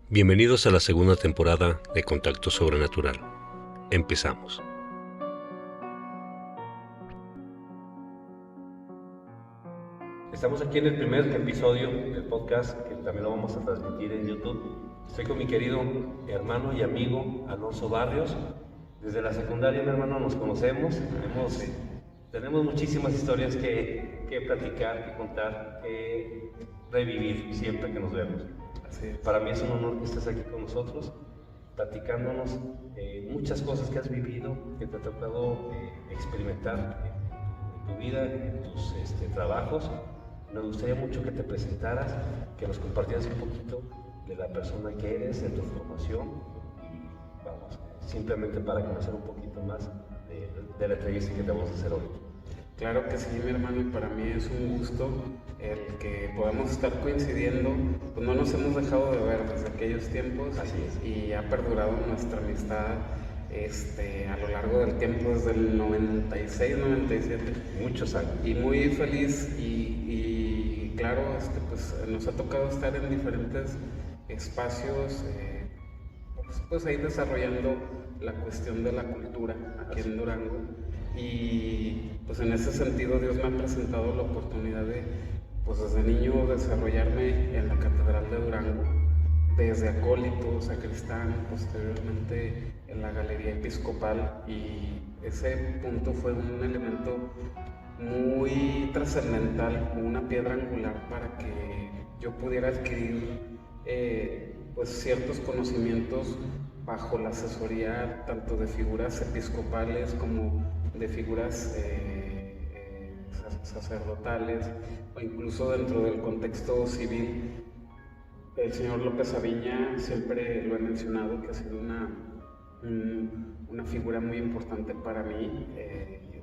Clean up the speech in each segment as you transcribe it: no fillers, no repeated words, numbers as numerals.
Bienvenidos a la segunda temporada de Contacto Sobrenatural. Empezamos. Estamos aquí en el primer episodio del podcast, que también lo vamos a transmitir en YouTube. Estoy con mi querido hermano y amigo Alonso Barrios. Desde la secundaria, mi hermano, nos conocemos. Tenemos muchísimas historias que platicar, que contar, que revivir siempre que nos vemos. Para mí es un honor que estés aquí con nosotros, platicándonos muchas cosas que has vivido, que te ha tocado experimentar en tu vida, en tus trabajos. Me gustaría mucho que te presentaras, que nos compartieras un poquito de la persona que eres, de tu formación, y vamos, simplemente para conocer un poquito más de la entrevista que te vamos a hacer hoy. Claro que sí, mi hermano, y para mí es un gusto el que podamos estar coincidiendo. Pues no nos hemos dejado de ver desde aquellos tiempos. Así es. Y ha perdurado nuestra amistad a lo largo del tiempo, desde el 96, 97. Muchos años. Y muy feliz y claro, pues nos ha tocado estar en diferentes espacios, pues ahí desarrollando la cuestión de la cultura aquí en Durango. Y pues en ese sentido Dios me ha presentado la oportunidad de, pues desde niño, desarrollarme en la Catedral de Durango, desde acólito, sacristán, posteriormente en la Galería Episcopal, y ese punto fue un elemento muy trascendental, una piedra angular para que yo pudiera adquirir pues ciertos conocimientos bajo la asesoría tanto de figuras episcopales como de figuras sacerdotales, o incluso dentro del contexto civil. El señor López Aviña, siempre lo he mencionado, que ha sido una figura muy importante para mí,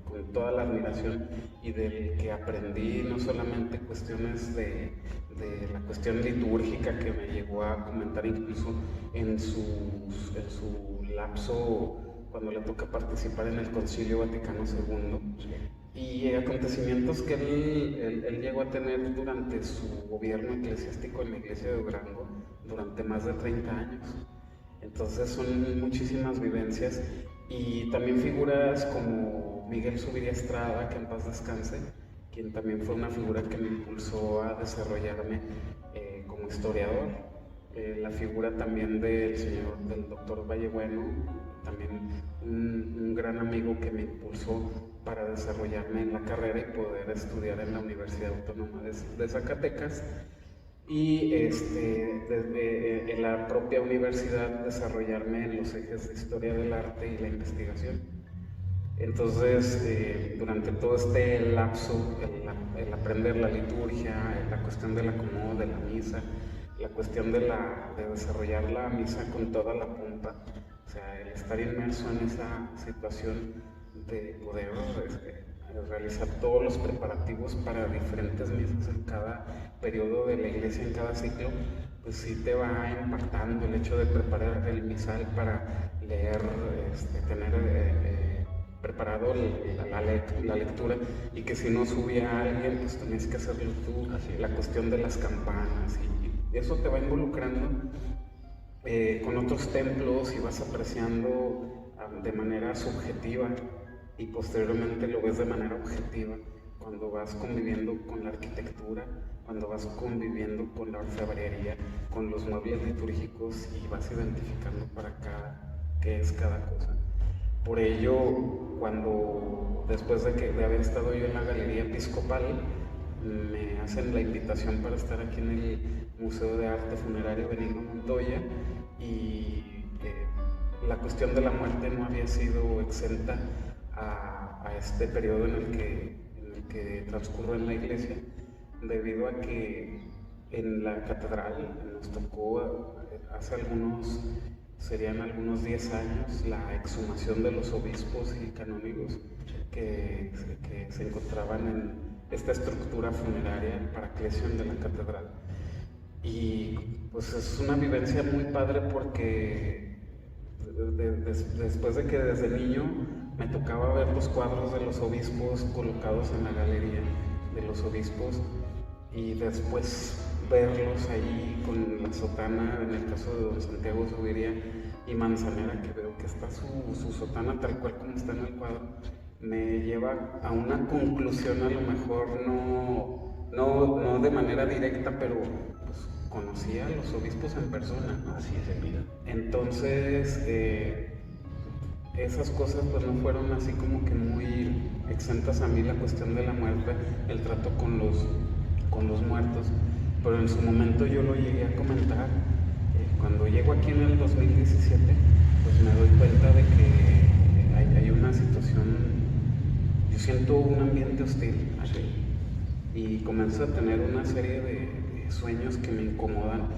con toda la admiración, y del que aprendí no solamente cuestiones de la cuestión litúrgica, que me llegó a comentar incluso en su lapso cuando le toca participar en el Concilio Vaticano II, y acontecimientos que él llegó a tener durante su gobierno eclesiástico en la iglesia de Durango durante más de 30 años. Entonces son muchísimas vivencias, y también figuras como Miguel Zuviría Estrada, que en paz descanse, quien también fue una figura que me impulsó a desarrollarme como historiador. La figura también del doctor Vallebueno, también un gran amigo que me impulsó para desarrollarme en la carrera y poder estudiar en la Universidad Autónoma de Zacatecas, y desde en la propia universidad desarrollarme en los ejes de historia del arte y la investigación. Entonces, durante todo este lapso, el aprender la liturgia, la cuestión del acomodo de la misa, la cuestión de desarrollar la misa con toda la pompa, o sea, el estar inmerso en esa situación de poder realizar todos los preparativos para diferentes misas en cada periodo de la iglesia, en cada ciclo, pues sí te va impactando el hecho de preparar el misal para leer, tener preparado la lectura, y que si no subía alguien, pues tenías que hacerlo tú. La cuestión de las campanas, y eso te va involucrando con otros templos, y vas apreciando de manera subjetiva, y posteriormente lo ves de manera objetiva cuando vas conviviendo con la arquitectura, cuando vas conviviendo con la orfebrería, con los muebles litúrgicos, y vas identificando qué es cada cosa. Por ello, después de haber estado yo en la Galería Episcopal, me hacen la invitación para estar aquí en el Museo de Arte Funerario Benigno Montoya, y la cuestión de la muerte no había sido exenta a este periodo en el que transcurro en la iglesia, debido a que en la catedral nos tocó hace serían algunos 10 años, la exhumación de los obispos y canónigos que se encontraban en esta estructura funeraria Paraclesion de la catedral. Y pues es una vivencia muy padre, porque después de que desde niño me tocaba ver los cuadros de los obispos colocados en la galería de los obispos, y después verlos ahí con la sotana, en el caso de don Santiago Zuviría y Manzanera, que veo que está su sotana tal cual como está en el cuadro, me lleva a una conclusión, a lo mejor no de manera directa, pero pues conocí a los obispos en persona, ¿no? Así es en vida. Entonces, esas cosas pues no fueron así como que muy exentas a mí, la cuestión de la muerte, el trato con los muertos, pero en su momento yo lo llegué a comentar. Cuando llego aquí en el 2017, pues me doy cuenta de que hay una situación, yo siento un ambiente hostil aquí, y comienzo a tener una serie de sueños que me incomodan.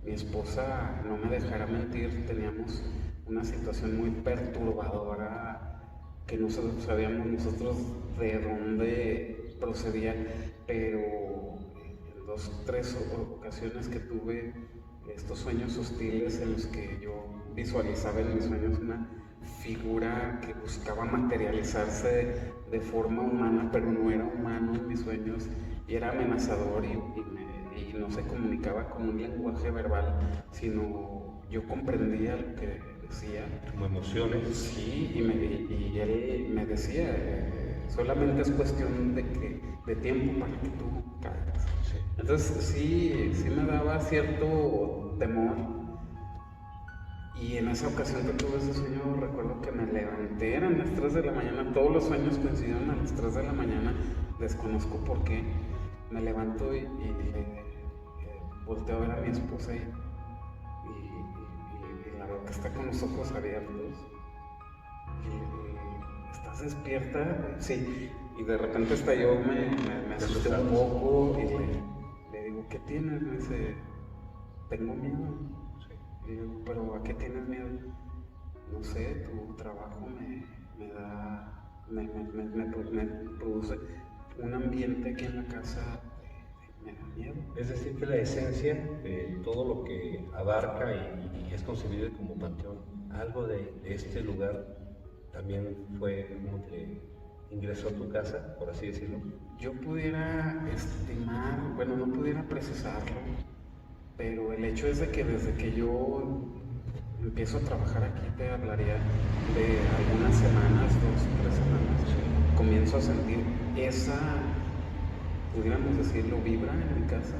Mi esposa no me dejará mentir, teníamos una situación muy perturbadora que no sabíamos nosotros de dónde procedía, pero en 2 o 3 ocasiones que tuve estos sueños hostiles en los que yo visualizaba en mis sueños una figura que buscaba materializarse de forma humana, pero no era humano en mis sueños, y era amenazador y no se comunicaba con un lenguaje verbal, sino yo comprendía lo que decía. Como emociones. Sí, y él me decía, solamente es cuestión de tiempo para que tú caigas. Sí. Entonces sí me daba cierto temor. Y en esa ocasión que tuve ese sueño, recuerdo que me levanté, eran las 3 de la mañana, todos los sueños coincidieron a las 3 de la mañana, desconozco por qué. Me levanto y volteo a ver a mi esposa y la veo que está con los ojos abiertos. Y ¿estás despierta? Sí. Y de repente hasta yo me asusté un poco y le digo, ¿qué tienes? Me dice, tengo miedo. Y digo, ¿pero a qué tienes miedo? No sé, tu trabajo me produce un ambiente aquí en la casa, me da miedo. Es decir, que la esencia de todo lo que abarca y es concebido como panteón, algo de este lugar también fue como que ingresó a tu casa, por así decirlo. Yo pudiera estimar, bueno, no pudiera precisarlo, pero el hecho es de que desde que yo empiezo a trabajar aquí, te hablaría de algunas semanas, 2 o 3 semanas, comienzo a sentir esa, pudiéramos decirlo, vibra en mi casa,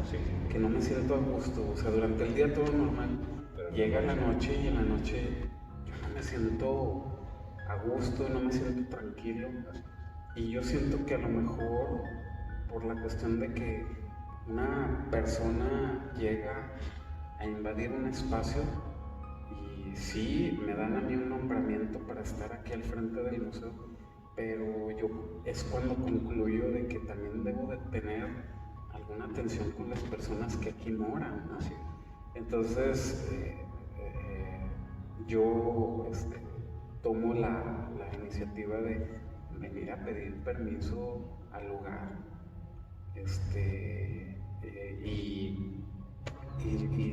que no me siento a gusto. O sea, durante el día todo normal, pero llega la noche y en la noche yo no me siento a gusto, no me siento tranquilo, y yo siento que a lo mejor por la cuestión de que una persona llega a invadir un espacio, y sí, me dan a mí un nombramiento para estar aquí al frente del museo, pero yo es cuando concluyo de que también debo de tener alguna atención con las personas que aquí moran, ¿no? Entonces yo tomo la iniciativa de venir a pedir permiso al lugar, y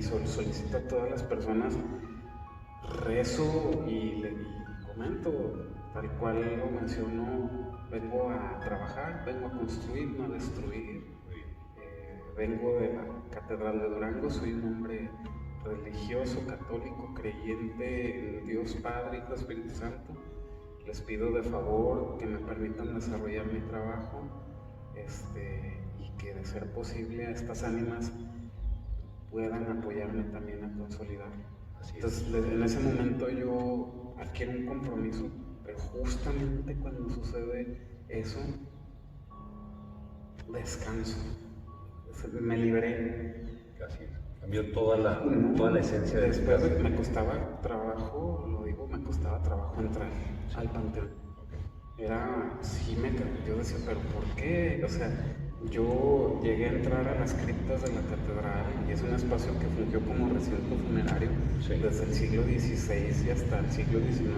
solicito a todas las personas, rezo y comento, tal cual lo menciono, vengo a trabajar, vengo a construir, no a destruir. Vengo de la Catedral de Durango, soy un hombre religioso, católico, creyente en Dios Padre, Hijo, Espíritu Santo. Les pido de favor que me permitan desarrollar mi trabajo, y que de ser posible a estas ánimas puedan apoyarme también a consolidar. Entonces, en ese momento yo adquiero un compromiso, pero justamente cuando sucede eso, descanso, me liberé. Así es. Cambió toda la esencia de después de que me costaba trabajo, lo digo, me costaba trabajo entrar al panteón. Era, yo decía, pero ¿por qué? O sea, yo llegué a entrar a las criptas de la catedral y es un espacio que fungió como recinto funerario desde el siglo XVI y hasta el siglo XIX,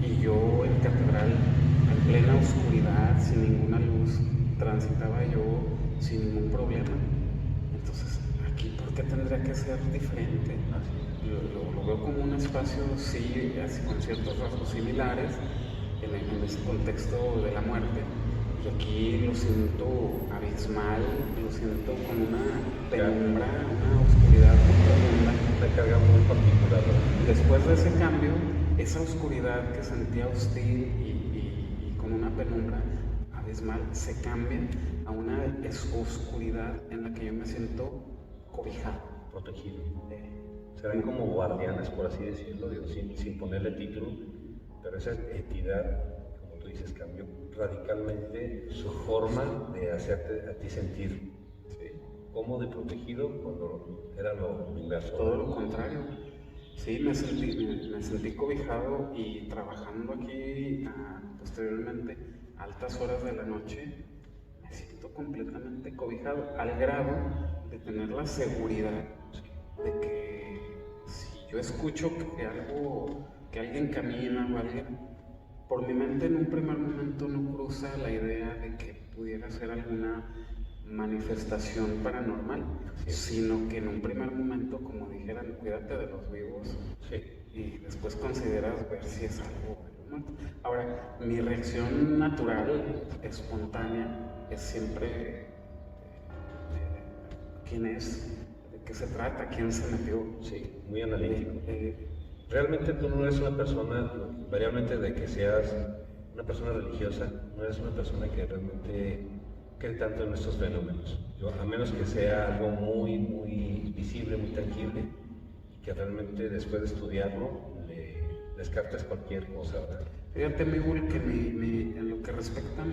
y yo en catedral, en plena oscuridad, sin ninguna luz, transitaba yo sin ningún problema. Entonces, aquí, ¿por qué tendría que ser diferente? Lo veo como un espacio, sí, así, con ciertos rasgos similares en ese contexto de la muerte, Y aquí lo siento abismal, lo siento con una penumbra, una oscuridad muy profunda. Una carga muy particular, ¿no? Después de ese cambio, esa oscuridad que sentía hostil y con una penumbra abismal se cambia a una oscuridad en la que yo me siento cobijado. Protegido. Serán como guardianes, por así decirlo, digo, sin ponerle título, pero esa entidad, como tú dices, cambió radicalmente su forma de hacerte a ti sentir cómodo y protegido cuando era lo inverso. Todo lo contrario. Sí, me sentí cobijado y trabajando aquí posteriormente, altas horas de la noche, me siento completamente cobijado, al grado de tener la seguridad de que si yo escucho que alguien camina o alguien, por mi mente en un primer momento no cruza la idea de que pudiera ser alguna manifestación paranormal, sino que en un primer momento, como dijeran, cuídate de los vivos, y después consideras ver si es algo muerto. Ahora, mi reacción natural, espontánea, es siempre quién es, de qué se trata, quién se metió. Sí, muy analítico. Realmente tú no eres una persona, variablemente de que seas una persona religiosa, no eres una persona que realmente cree tanto en estos fenómenos. A menos que sea algo muy, muy visible, muy tangible, y que realmente después de estudiarlo descartes cualquier cosa, ¿verdad? Fíjate, Miguel, que en lo que respecta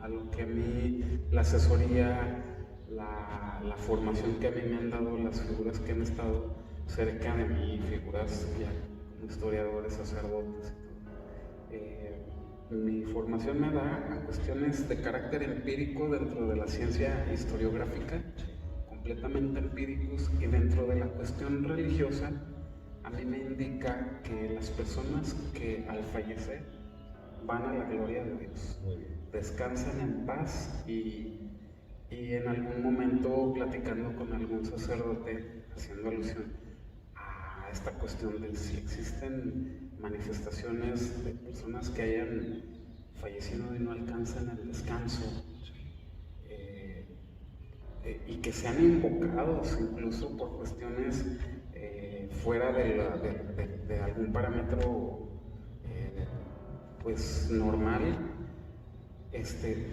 a lo que a mí, la asesoría, la formación que a mí me han dado, las figuras que han estado cerca de mí, figuras ya como historiadores, sacerdotes y todo. Mi formación me da a cuestiones de carácter empírico dentro de la ciencia historiográfica, completamente empíricos, y dentro de la cuestión religiosa, a mí me indica que las personas que al fallecer van a la gloria de Dios, descansan en paz y en algún momento platicando con algún sacerdote, haciendo alusión a esta cuestión de si existen manifestaciones de personas que hayan fallecido y no alcanzan el descanso, y que sean invocados incluso por cuestiones fuera de algún parámetro pues normal.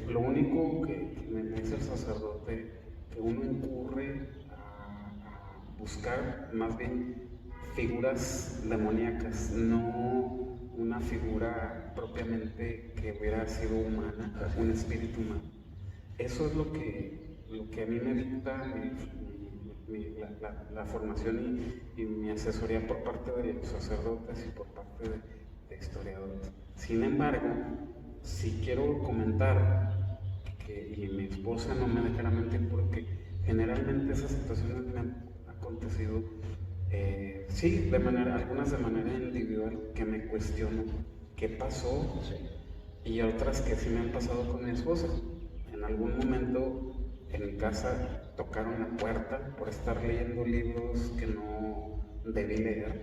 Lo único que me dice el sacerdote, que uno incurre a buscar más bien figuras demoníacas, no una figura propiamente que hubiera sido humana, un espíritu humano. Eso es lo que a mí me dicta la formación y mi asesoría por parte de los sacerdotes y por parte de historiadores. Sin embargo, sí quiero comentar y mi esposa no me dejará mentir, porque generalmente esas situaciones me han acontecido, sí, algunas de manera individual, que me cuestiono qué pasó, y otras que sí me han pasado con mi esposa. En algún momento en mi casa tocaron la puerta por estar leyendo libros que no debí leer,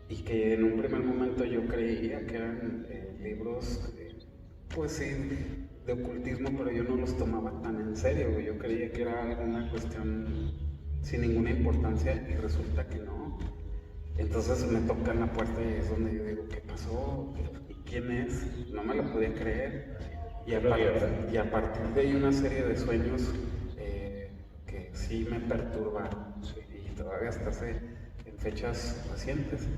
y que en un primer momento yo creía que eran libros, pues sí, de ocultismo, pero yo no los tomaba tan en serio. Yo creía que era alguna cuestión sin ninguna importancia y resulta que no. Entonces me tocan la puerta y es donde yo digo, ¿qué pasó? ¿Y quién es? No me lo podía creer. Y a partir de ahí una serie de sueños que sí me perturbaron, y todavía hasta en fechas recientes.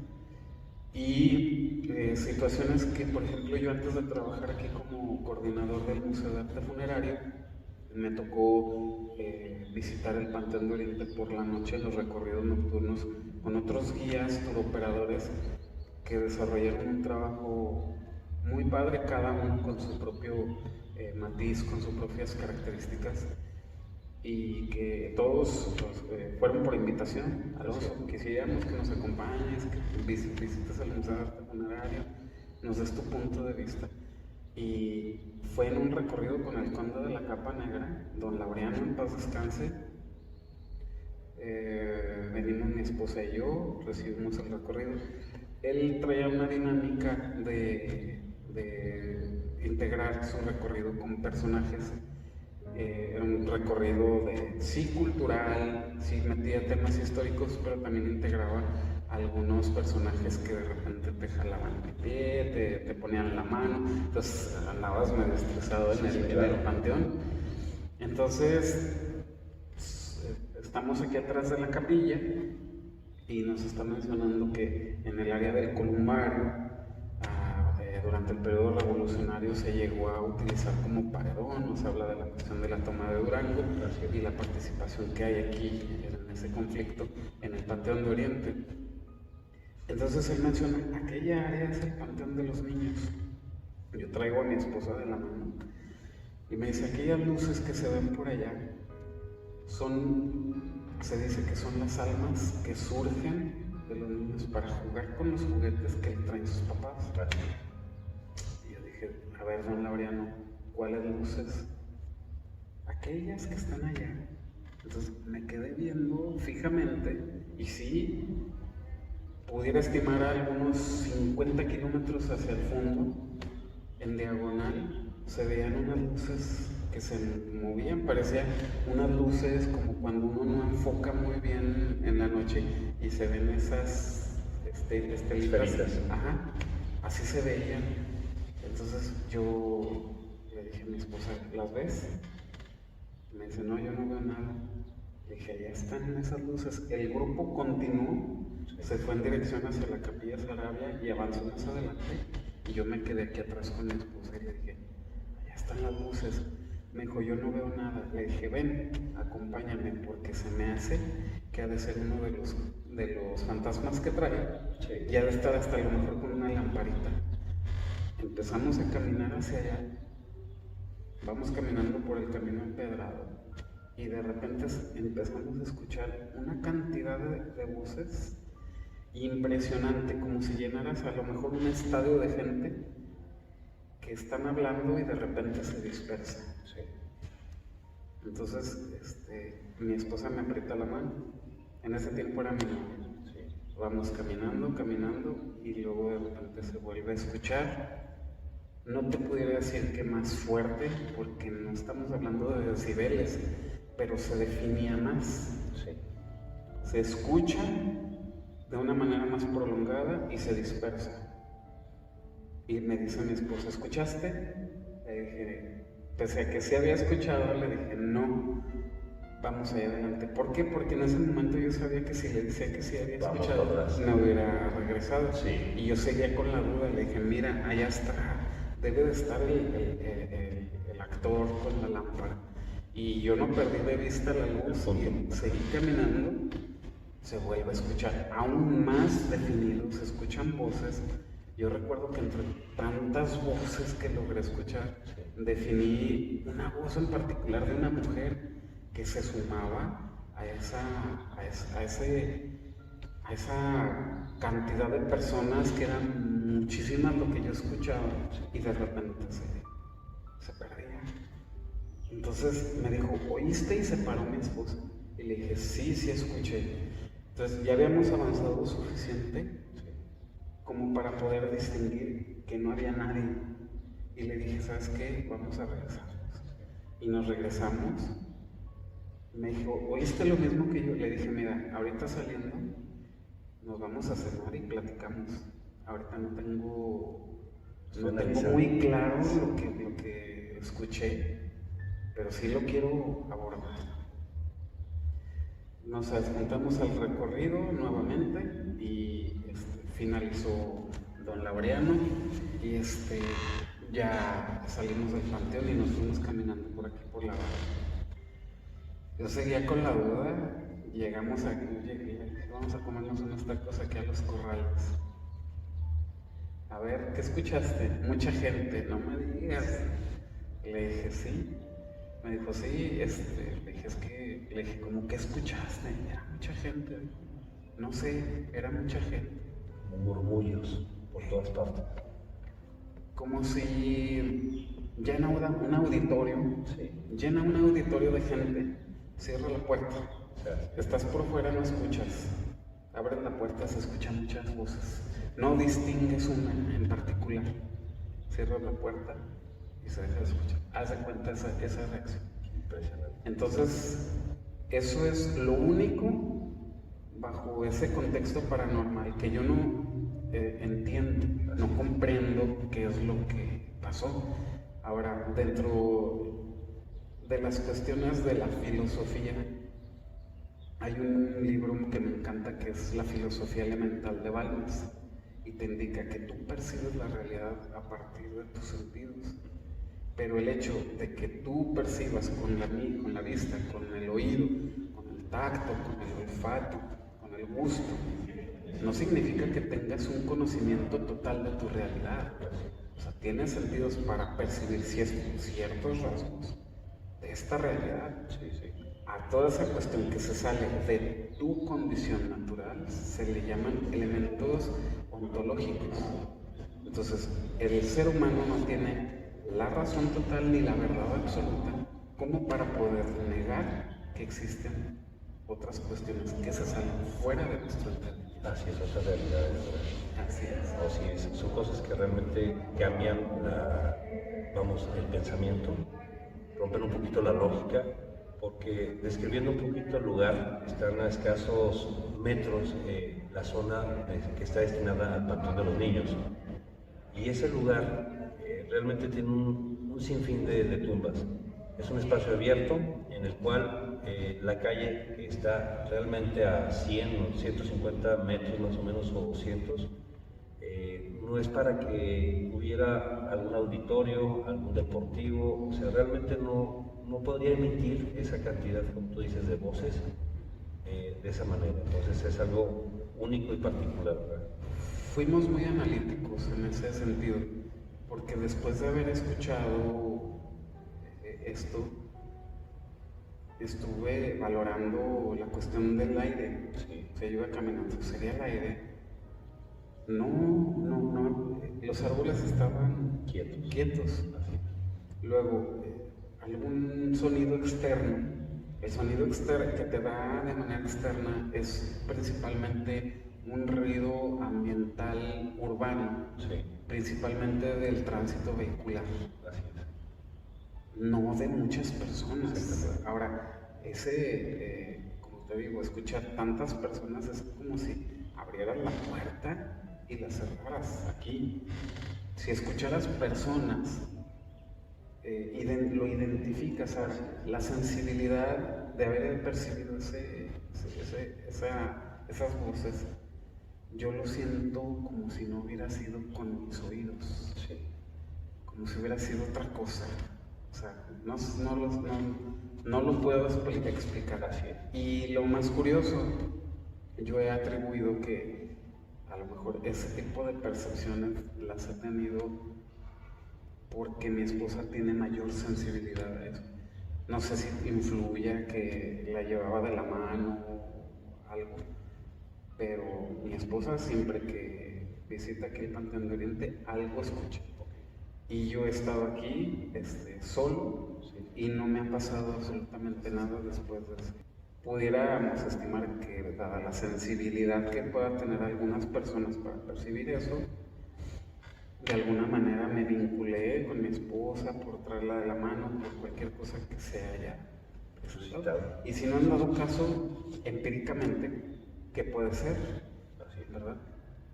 Y situaciones que, por ejemplo, yo antes de trabajar aquí como coordinador del Museo de Arte Funerario, me tocó visitar el Panteón de Oriente por la noche en los recorridos nocturnos con otros guías, turoperadores, que desarrollaron un trabajo muy padre, cada uno con su propio matiz, con sus propias características, y que todos fueron por invitación. Alonso, quisiéramos que nos acompañes, que visites el Museo de Arte Funerario, nos des tu punto de vista. Y fue en un recorrido con el conde de la Capa Negra, don Laureano, en paz descanse. Venimos mi esposa y yo, recibimos el recorrido. Él traía una dinámica de integrar su recorrido con personajes. Era un recorrido sí cultural, sí metía temas históricos, pero también integraba algunos personajes que de repente te jalaban el pie, te ponían la mano, entonces andabas medio estresado en el panteón. Entonces estamos aquí atrás de la capilla y nos está mencionando que en el área del columbario durante el periodo revolucionario se llegó a utilizar como paredón. Nos habla de la cuestión de la toma de Durango y la participación que hay aquí en ese conflicto en el Panteón de Oriente. Entonces él menciona, aquella área es el Panteón de los Niños. Yo traigo a mi esposa de la mano y me dice, aquellas luces que se ven por allá se dice que son las almas que surgen de los niños para jugar con los juguetes que traen sus papás. Y yo dije, a ver, don Laureano, ¿cuáles luces? Aquellas que están allá. Entonces me quedé viendo fijamente y sí, pudiera estimar algunos 50 kilómetros hacia el fondo, en diagonal, se veían unas luces que se movían, parecían unas luces como cuando uno no enfoca muy bien en la noche y se ven esas estelitas. Ajá, así se veían. Entonces yo le dije a mi esposa, ¿las ves? Me dice, no, yo no veo nada. Le dije, allá están esas luces. El grupo continuó, se fue en dirección hacia la Capilla Sarabia y avanzó más adelante. Y yo me quedé aquí atrás con mi esposa y le dije, allá están las luces. Me dijo, yo no veo nada. Le dije, ven, acompáñame, porque se me hace que ha de ser uno de los fantasmas que trae. Sí. Y ha de estar hasta a lo mejor con una lamparita. Empezamos a caminar hacia allá. Vamos caminando por el camino empedrado. Y de repente empezamos a escuchar una cantidad de voces impresionante, como si llenaras a lo mejor un estadio de gente que están hablando y de repente se dispersa. Sí. Entonces, mi esposa me aprieta la mano. En ese tiempo era mi novia. Sí. Vamos caminando y luego de repente se vuelve a escuchar. No te pudiera decir que más fuerte, porque no estamos hablando de decibeles, pero se definía más. Sí. Se escucha de una manera más prolongada y se dispersa. Y me dice mi esposa, ¿escuchaste? Le dije, pese a que sí había escuchado, le dije, no, vamos allá adelante. ¿Por qué? Porque en ese momento yo sabía que si le decía que sí había escuchado, me hubiera regresado. Sí. Y yo seguía con la duda, le dije, mira, allá está, debe de estar el actor con la lámpara. Y yo no perdí de vista la luz y seguí caminando. Se vuelve a escuchar aún más definido, se escuchan voces. Yo recuerdo que entre tantas voces que logré escuchar, definí una voz en particular de una mujer que se sumaba a esa cantidad de personas que eran muchísimas lo que yo escuchaba y de repente se perdía. Entonces me dijo, ¿oíste? Y se paró mi esposa. Y le dije, sí escuché. Entonces ya habíamos avanzado suficiente como para poder distinguir que no había nadie. Y le dije, ¿sabes qué? Vamos a regresarnos. Y nos regresamos. Me dijo, ¿oíste lo mismo que yo? Le dije, mira, ahorita saliendo nos vamos a cenar y platicamos. Ahorita no tengo muy claro lo que escuché, pero sí lo quiero abordar. Nos adjuntamos al recorrido nuevamente y finalizó don Laureano y ya salimos del panteón y nos fuimos caminando por aquí por la barra. Yo seguía con la duda, llegamos aquí, vamos a comernos unos tacos aquí a los Corrales. A ver, ¿qué escuchaste? Mucha gente, no me digas. Le dije, sí. Me dijo, sí, le dije, ¿cómo que escuchaste? Era mucha gente. No sé, era mucha gente. Murmullos por todas partes. Como si llena un auditorio, sí. Llena un auditorio de gente, cierra la puerta. Estás por fuera, no escuchas. Abres la puerta, se escuchan muchas voces. No distingues una en particular. Cierras la puerta y se deja de escuchar. Haz de cuenta esa reacción. Impresionante. Entonces, eso es lo único bajo ese contexto paranormal que yo no entiendo, no comprendo qué es lo que pasó. Ahora, dentro de las cuestiones de la filosofía, hay un libro que me encanta que es La filosofía elemental de Balmes y te indica que tú percibes la realidad a partir de tus sentidos. Pero el hecho de que tú percibas con la vista, con el oído, con el tacto, con el olfato, con el gusto, no significa que tengas un conocimiento total de tu realidad. O sea, tienes sentidos para percibir ciertos rasgos de esta realidad. Sí, sí. A toda esa cuestión que se sale de tu condición natural se le llaman elementos ontológicos. Entonces, el ser humano no tiene la razón total ni la verdad absoluta como para poder negar que existen otras cuestiones que se salen fuera de nuestro entendimiento. Así es, otras realidades. Así es. O sí, son cosas que realmente cambian el pensamiento, rompen un poquito la lógica, porque describiendo un poquito el lugar, están a escasos metros la zona que está destinada al Panteón de los Niños. Y ese lugar realmente tiene un sinfín de tumbas. Es un espacio abierto en el cual la calle, que está realmente a 100 o 150 metros más o menos, o 200, no es para que hubiera algún auditorio, algún deportivo. O sea, realmente no podría emitir esa cantidad, como tú dices, de voces de esa manera. Entonces es algo único y particular, ¿verdad? Fuimos muy analíticos en ese sentido, porque después de haber escuchado esto, estuve valorando la cuestión del aire. Sí. O sea, yo iba caminando, sería el aire. No, los árboles estaban quietos. Luego, algún sonido externo. El sonido externo que te da de manera externa es principalmente un ruido ambiental urbano, Sí. principalmente del tránsito vehicular. Así es. No de muchas personas. Exactamente. Ahora, como te digo, escuchar tantas personas es como si abrieras la puerta y la cerraras. Aquí, si escucharas personas, lo identificas, ¿sabes? La sensibilidad de haber percibido esas voces, yo lo siento como si no hubiera sido con mis oídos, Sí. como si hubiera sido otra cosa. O sea, no lo puedo explicar así. Y lo más curioso, yo he atribuido que a lo mejor ese tipo de percepciones las he tenido porque mi esposa tiene mayor sensibilidad a eso. No sé si influya que la llevaba de la mano o algo, pero mi esposa siempre que visita aquí el Panteón de Oriente, algo escucha. Y yo he estado aquí solo y no me ha pasado absolutamente nada después de eso. Pudiéramos estimar que, dada la sensibilidad que puedan tener algunas personas para percibir eso, de alguna manera me vinculé con mi esposa por traerla de la mano, por cualquier cosa que se haya presentado. Y si no han dado caso, empíricamente, ¿qué puede ser? Así es. ¿Verdad?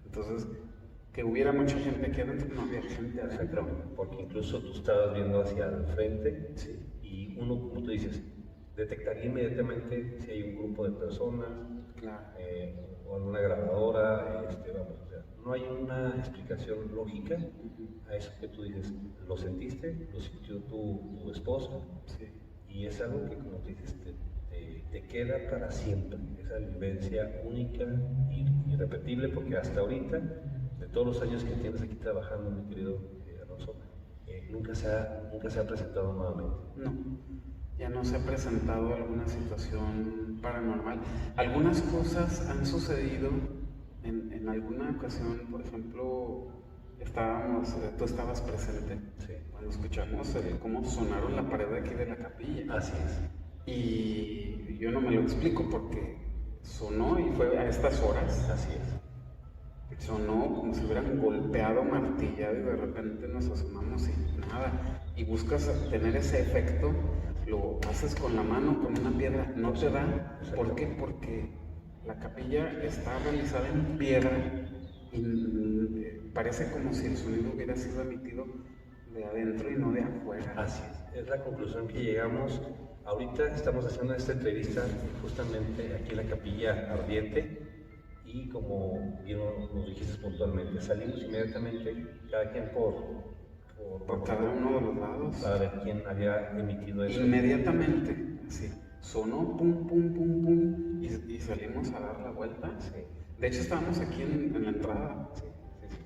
Entonces, que hubiera mucha gente aquí adentro, no había gente adentro. Exactamente, porque incluso tú estabas viendo hacia el frente, Sí. y uno, como tú dices, detectaría inmediatamente si hay un grupo de personas, Claro. o alguna grabadora, vamos, o sea, no hay una explicación lógica a eso que tú dices. Lo sentiste, lo sintió tu esposa, Sí. y es algo que, como tú dices, te queda para siempre, esa vivencia única y irrepetible, porque hasta ahorita, de todos los años que tienes aquí trabajando, mi querido Alonso, nunca se ha presentado nuevamente. No, ya no se ha presentado alguna situación paranormal. Algunas cosas han sucedido en alguna ocasión. Por ejemplo, tú estabas presente Sí. cuando escuchamos cómo sonaron la pared de aquí de la capilla. Así es. Y yo no me lo explico porque sonó y fue a estas horas. Así es. sonó como si hubieran golpeado, martillado y de repente nos asomamos y nada. Y buscas tener ese efecto, lo haces con la mano, con una piedra, no te da. ¿Por qué? Porque la capilla está realizada en piedra y parece como si el sonido hubiera sido emitido de adentro y no de afuera. Así es la conclusión que llegamos. Ahorita estamos haciendo esta entrevista justamente aquí en la Capilla Ardiente y como bien nos dijiste puntualmente, salimos inmediatamente, cada quien por cada uno de los lados. Para ver quién había emitido eso. Inmediatamente, así, sonó pum, pum, pum, pum y salimos a dar la vuelta. Sí. De hecho estábamos aquí en la entrada. Sí.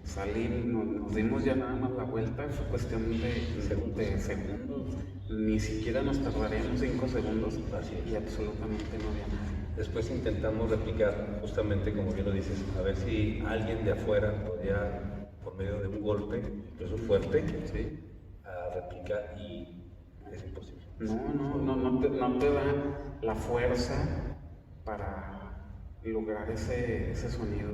Salimos, nos dimos ya nada más la vuelta, fue cuestión de segundos, ni siquiera nos tardaríamos 5 segundos y absolutamente no había nada. Después intentamos replicar, justamente como bien lo dices, a ver si alguien de afuera podía, por medio de un golpe, incluso fuerte, ¿sí? A replicar y es imposible. No te da la fuerza para lograr ese sonido.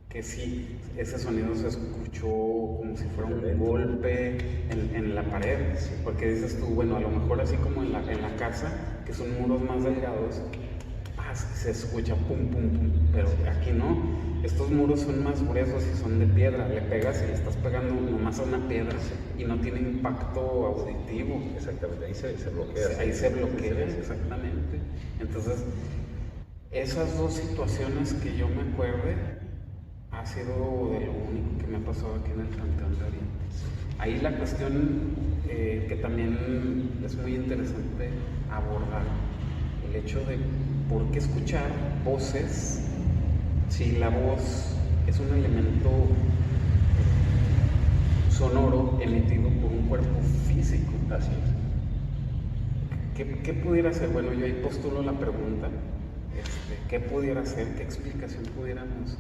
Que sí, ese sonido se escuchó como si fuera un golpe en la pared, porque dices tú, bueno, a lo mejor así como en la casa, que son muros más delgados, se escucha pum, pum, pum, pero aquí no, estos muros son más gruesos y son de piedra, le pegas y le estás pegando nomás a una piedra y no tiene impacto auditivo. Exactamente, ahí se bloquea. Ahí se bloquea, exactamente. Entonces, esas dos situaciones que yo me acuerde, ha sido de lo único que me ha pasado aquí en el Panteón de Oriente. Ahí la cuestión que también es muy interesante abordar, el hecho de por qué escuchar voces si la voz es un elemento sonoro emitido por un cuerpo físico. Así ¿Qué pudiera ser? Bueno, yo ahí postulo la pregunta, ¿qué pudiera ser? ¿Qué explicación pudiéramos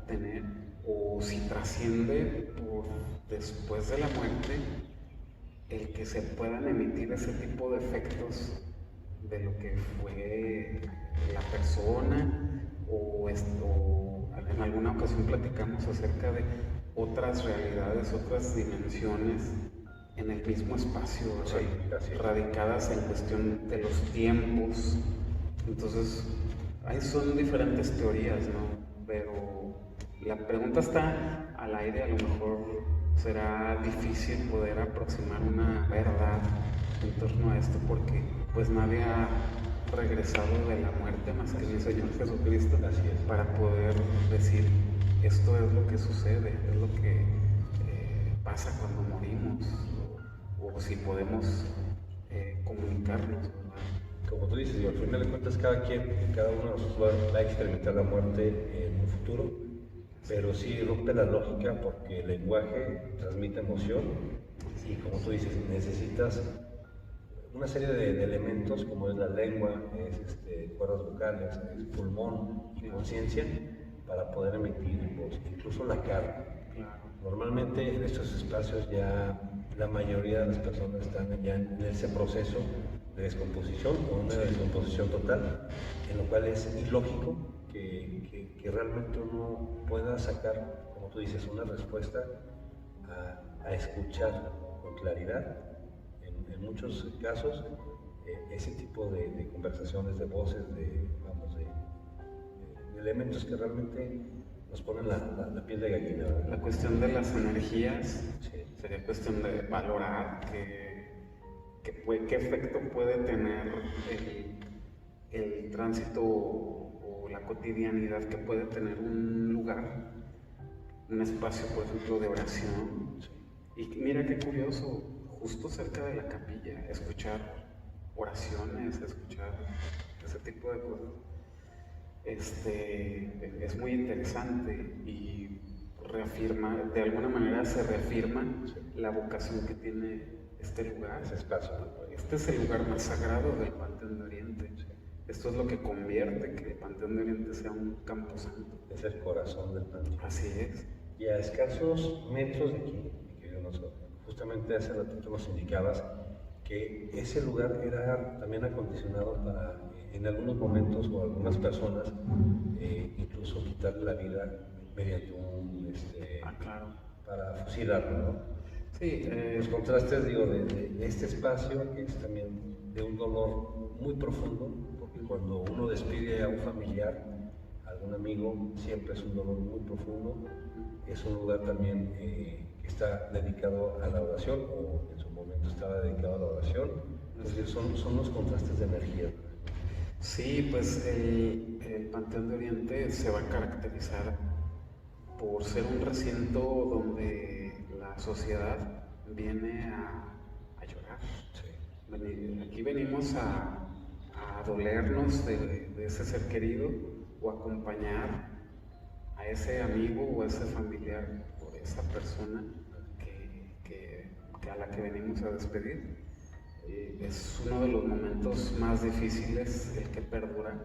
tener, o si trasciende por después de la muerte el que se puedan emitir ese tipo de efectos de lo que fue la persona, o en alguna ocasión platicamos acerca de otras realidades, otras dimensiones en el mismo espacio, radicadas en cuestión de los tiempos. Entonces, ahí son diferentes teorías, ¿no? Pero la pregunta está al aire, a lo mejor será difícil poder aproximar una verdad en torno a esto porque pues nadie ha regresado de la muerte más que el Señor Jesucristo para poder decir esto es lo que sucede, es lo que pasa cuando morimos o si podemos comunicarnos, ¿verdad? Como tú dices, y al final de cuentas cada uno de nosotros va a experimentar la muerte en un futuro, pero sí rompe la lógica porque el lenguaje transmite emoción y como tú dices, necesitas una serie de elementos como es la lengua, es cuerdas vocales, es pulmón y conciencia para poder emitir voz, incluso la cara. Normalmente en estos espacios ya la mayoría de las personas están ya en ese proceso de descomposición o una descomposición total, en lo cual es ilógico que realmente uno pueda sacar, como tú dices, una respuesta a escuchar con claridad. En muchos casos, ese tipo de conversaciones, de voces, de elementos que realmente nos ponen la piel de gallina, ¿verdad? La cuestión de las energías sería cuestión de valorar qué efecto puede tener el tránsito o la cotidianidad que puede tener un lugar, un espacio, por ejemplo, de oración. Y mira qué curioso, justo cerca de la capilla, escuchar oraciones, escuchar ese tipo de cosas. Es muy interesante y reafirma, de alguna manera se reafirma la vocación que tiene este lugar, ese espacio. Este es el lugar más sagrado del Panteón de Oriente. Esto es lo que convierte que el Panteón de Oriente sea un camposanto. Es el corazón del Panteón. Así es. Y a escasos metros de aquí, mi querido Alonso, justamente hace ratito nos indicabas que ese lugar era también acondicionado para, en algunos momentos o algunas personas, incluso quitarle la vida mediante claro. para fusilarlo, ¿no? Sí, Los contrastes, digo, de este espacio, que es también de un dolor muy profundo, porque cuando uno despide a un familiar, a algún amigo, siempre es un dolor muy profundo. Es un lugar también que está dedicado a la oración, o en su momento estaba dedicado a la oración. Entonces son los contrastes de energía. sí, pues el Panteón de Oriente se va a caracterizar por ser un recinto donde la sociedad viene a llorar. Sí. Aquí venimos a dolernos de ese ser querido o acompañar a ese amigo o a ese familiar por esa persona a la que venimos a despedir. Es uno de los momentos más difíciles, el que perdura,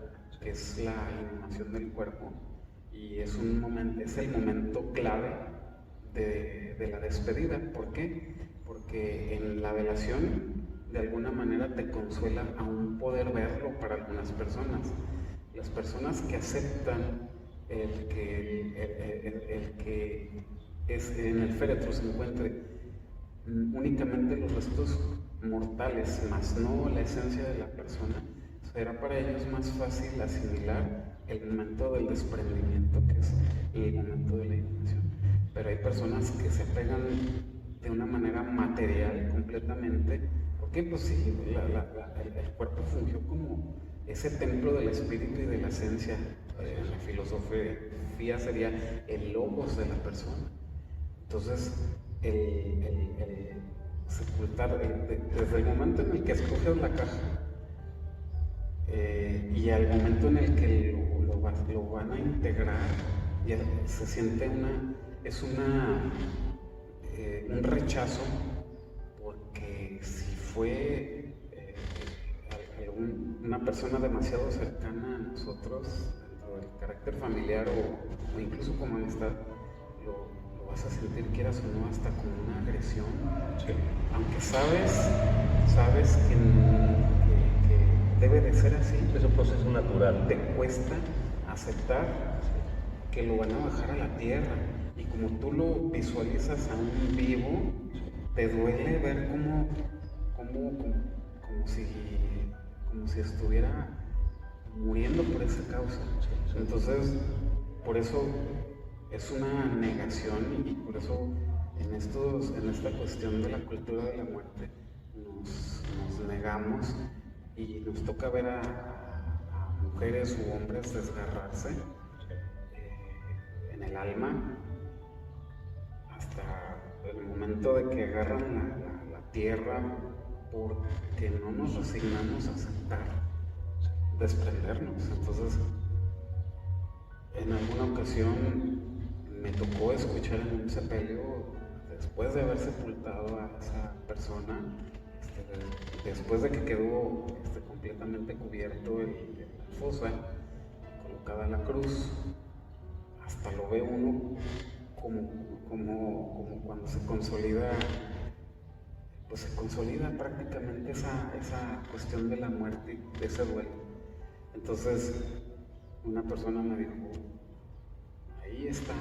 que es la inhumación del cuerpo, y es el momento clave de la despedida. ¿Por qué? Porque en la velación de alguna manera te consuela aún poder verlo para algunas personas. Las personas que aceptan el que en el féretro se encuentre únicamente los restos mortales, más no la esencia de la persona, será para ellos más fácil asimilar el momento del desprendimiento, que es el momento de la inhumación. Pero hay personas que se pegan de una manera material completamente, porque pues sí, el cuerpo fungió como ese templo del espíritu y de la esencia. En la filosofía sería el logos de la persona. Entonces, el sepultar, desde el momento en el que escoges la caja y al momento en el que lo van a integrar, ya se siente un rechazo, porque si fue una persona demasiado cercana a nosotros, dentro del carácter familiar o incluso como amistad, lo vas a sentir, quieras o no, hasta como una agresión. Sí. Aunque sabes que debe de ser así. Es un proceso natural. Te cuesta aceptar que lo van a bajar a la tierra, y como tú lo visualizas a un vivo, te duele ver como si estuviera muriendo por esa causa. Entonces, por eso es una negación, y por eso en esta cuestión de la cultura de la muerte nos negamos, y nos toca ver a mujeres u hombres desgarrarse en el alma hasta el momento de que agarran la tierra, porque no nos resignamos a aceptar desprendernos. Entonces, en alguna ocasión me tocó escuchar en un sepelio, después de haber sepultado a esa persona, después de que quedó completamente cubierto la fosa, colocada la cruz, hasta lo ve uno como cuando se consolida, pues se consolida prácticamente esa cuestión de la muerte, de ese duelo. Entonces, una persona me dijo: ahí está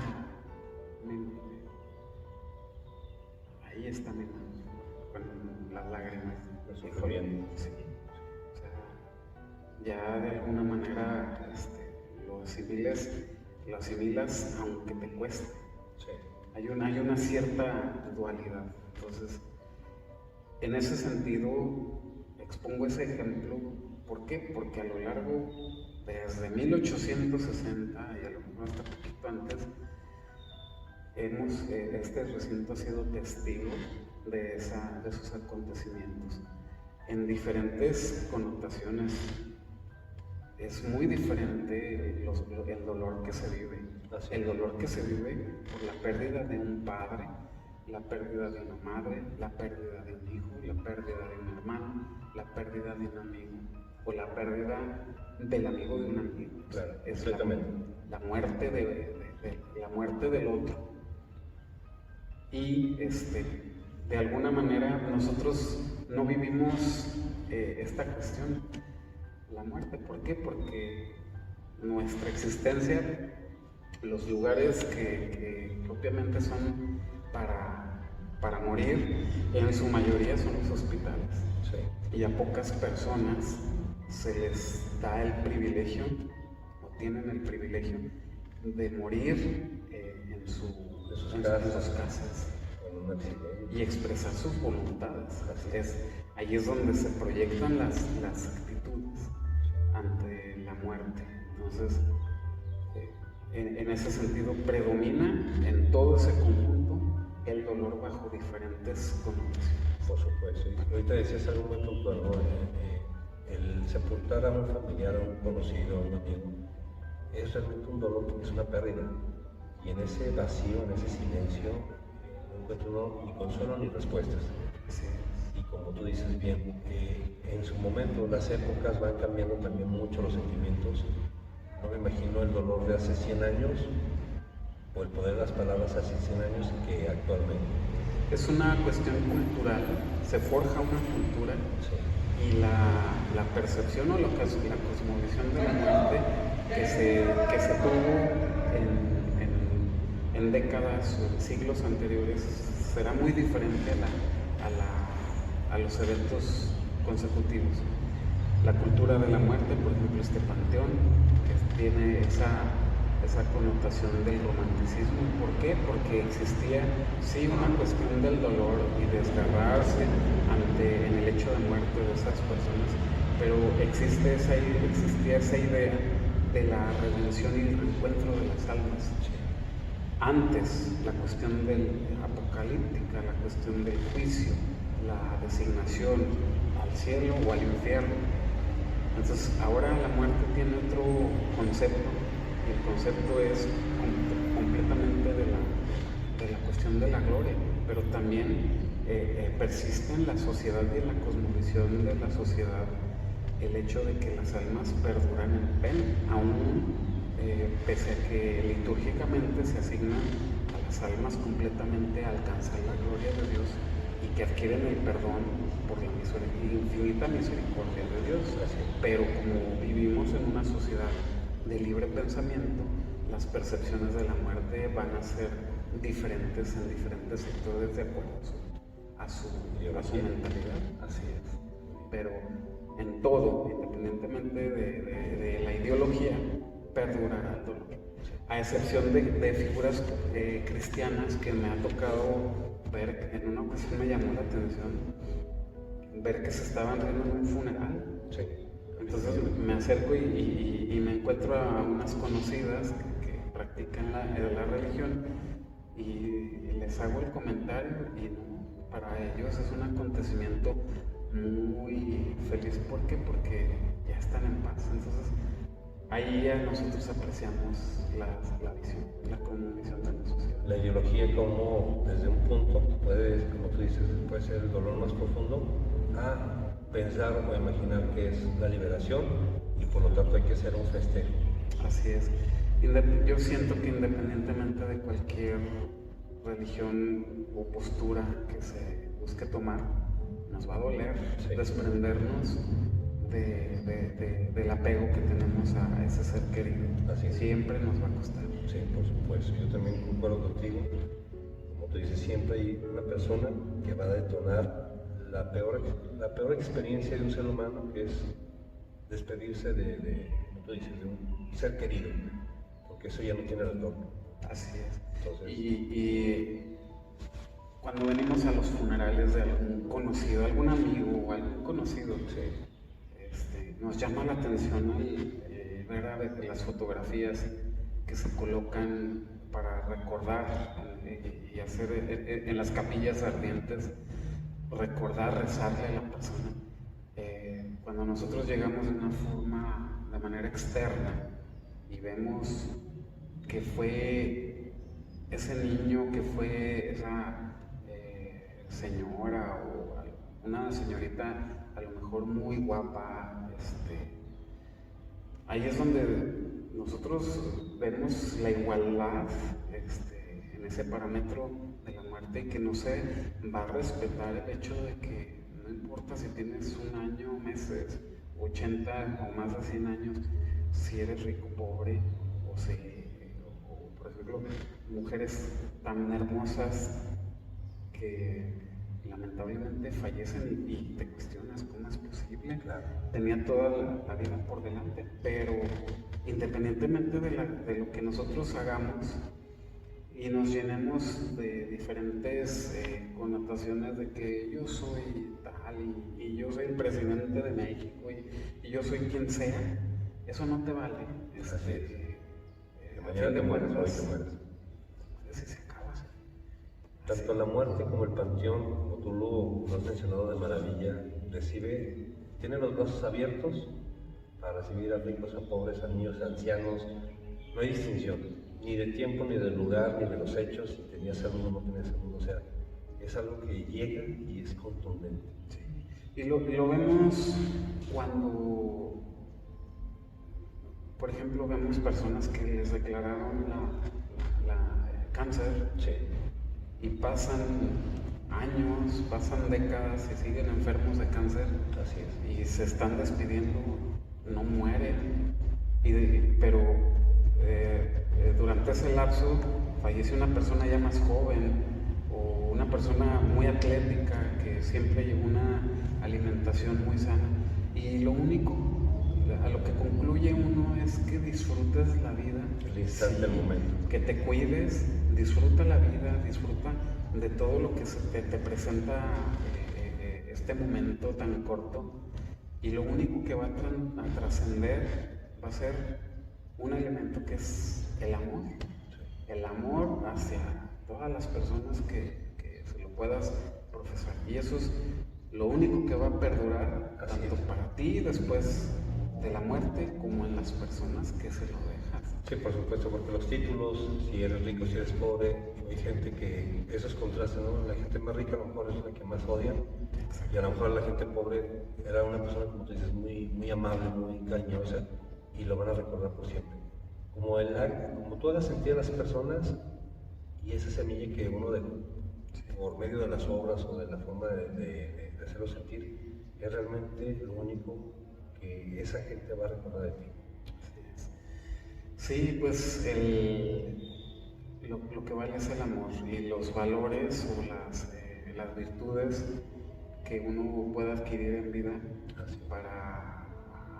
mi mano, con las lágrimas. Sufriendo. Sí. O sea, ya de alguna manera lo asimilas aunque te cueste. Sí. Hay una cierta dualidad. Entonces, en ese sentido, expongo ese ejemplo. ¿Por qué? Porque a lo largo, desde 1860 y a lo mejor hasta poquito antes, este recinto ha sido testigo de esos acontecimientos en diferentes connotaciones. Es muy diferente el dolor que se vive. El dolor que se vive por la pérdida de un padre, la pérdida de una madre, la pérdida de un hijo, la pérdida de un hermano, la pérdida de un amigo, o la pérdida del amigo de un amigo. Claro, es la muerte del otro. Y de alguna manera nosotros no vivimos esta cuestión, la muerte. ¿Por qué? Porque nuestra existencia los lugares que propiamente son para morir, en su mayoría son los hospitales. Sí. Y a pocas personas se les da el privilegio, o tienen el privilegio, de morir en sus casas y expresar sus voluntades. Ahí es donde se proyectan las actitudes ante la muerte. Entonces, en ese sentido, predomina en todo ese conjunto el dolor bajo diferentes connotaciones. Por supuesto. Y ahorita decías algo muy puntual, ¿no? El sepultar a un familiar, a un conocido, a un amigo, es realmente un dolor porque es una pérdida. Y en ese vacío, en ese silencio, no encuentra uno ni consuelo ni respuestas. Sí. Y como tú dices bien, en su momento las épocas van cambiando también mucho los sentimientos. No me imagino el dolor de hace 100 años o el poder de las palabras hace 100 años que actualmente. Es una cuestión cultural, se forja una cultura. Sí. Y la percepción o la cosmovisión de la muerte que se tuvo en décadas o en siglos anteriores será muy diferente a los eventos consecutivos. La cultura de la muerte, por ejemplo, este panteón, que tiene esa connotación del romanticismo. ¿Por qué? Porque existía sí una cuestión del dolor y desgarrarse en el hecho de muerte de esas personas, pero existía esa idea de la redención y el reencuentro de las almas. Antes, la cuestión apocalíptica, la cuestión del juicio, la designación al cielo o al infierno. Entonces, ahora la muerte tiene otro concepto. El concepto es completamente de la cuestión de la gloria, pero también persiste en la sociedad y en la cosmovisión de la sociedad el hecho de que las almas perduran en pena, aún pese a que litúrgicamente se asignan a las almas completamente a alcanzar la gloria de Dios y que adquieren el perdón por la infinita misericordia de Dios. Pero como vivimos en una sociedad de libre pensamiento, las percepciones de la muerte van a ser diferentes en diferentes sectores de acuerdo a su mentalidad. Así es. Pero en todo, independientemente de la ideología, perdurará el dolor. A excepción de figuras cristianas que me ha tocado ver, en una ocasión me llamó la atención ver que se estaban riendo en un funeral. Sí. Entonces me acerco y me encuentro a unas conocidas que practican la religión y les hago el comentario y no, para ellos es un acontecimiento muy feliz. ¿Por qué? Porque ya están en paz. Entonces ahí ya nosotros apreciamos la visión, la cosmovisión de la sociedad. La ideología como desde un punto puede, como tú dices, puede ser el dolor más profundo a pensar o imaginar que es la liberación y por lo tanto hay que hacer un festejo. Así es. Yo siento que independientemente de cualquier religión o postura que se busque tomar, nos va a doler desprendernos del apego que tenemos a ese ser querido. Así siempre nos va a costar. Sí, por supuesto. Yo también concuerdo contigo. Como tú dices, siempre hay una persona que va a detonar la peor experiencia de un ser humano, que es despedirse como tú dices, de un ser querido, porque eso ya no tiene retorno. Así es. Entonces, y cuando venimos a los funerales de algún conocido, algún amigo o algún conocido, nos llama la atención ver a veces las fotografías que se colocan para recordar y hacer en las capillas ardientes, recordar, rezarle a la persona. Cuando nosotros llegamos de manera externa y vemos que fue ese niño, que fue esa señora o una señorita a lo mejor muy guapa, ahí es donde nosotros vemos la igualdad en ese parámetro de la muerte, y que no se va a respetar el hecho de que no importa si tienes un año, meses, 80 o más de 100 años, si eres rico, pobre, o ejemplo, mujeres tan hermosas que lamentablemente fallecen y te cuestionas cómo es posible. Claro. Tenía toda la vida por delante, pero independientemente de lo que nosotros hagamos y nos llenemos de diferentes connotaciones de que yo soy tal y yo soy el presidente de México y yo soy quien sea, eso no te vale. Mañana te mueres, hoy te mueres. Así se acaba. Tanto la muerte como el panteón, como tú lo has mencionado de maravilla, tiene los brazos abiertos para recibir a ricos, a pobres, a niños, a ancianos. No hay distinción, ni de tiempo, ni del lugar, ni de los hechos, si tenías salud o no tenías salud. O sea, es algo que llega y es contundente. Sí. Y lo vemos cuando, por ejemplo, vemos personas que les declararon cáncer. Sí. Y pasan años, pasan décadas y siguen enfermos de cáncer. Así es. Y se están despidiendo, no mueren. Pero durante ese lapso falleció una persona ya más joven o una persona muy atlética que siempre llevó una alimentación muy sana. Y lo único a lo que concluye uno es que disfrutes la vida. El instante, el momento. Que te cuides, disfruta la vida, disfruta de todo lo que te presenta este momento tan corto. Y lo único que va a trascender va a ser un elemento que es el amor. El amor hacia todas las personas que se lo puedas profesar. Y eso es lo único que va a perdurar, tanto para ti después de la muerte como en las personas que se lo dejas. Sí, por supuesto, porque los títulos, si eres rico, si eres pobre, hay gente que esos contrastes, ¿no? La gente más rica a lo mejor es la que más odia, y a lo mejor la gente pobre era una persona, como tú dices, muy amable, muy cariñosa, y lo van a recordar por siempre. Como tú hagas sentir a las personas, y esa semilla que uno dejó, por medio de las obras o de la forma de hacerlo sentir, es realmente lo único que esa gente va a recordar de ti. Sí, pues lo que vale es el amor y los valores o las virtudes que uno pueda adquirir en vida para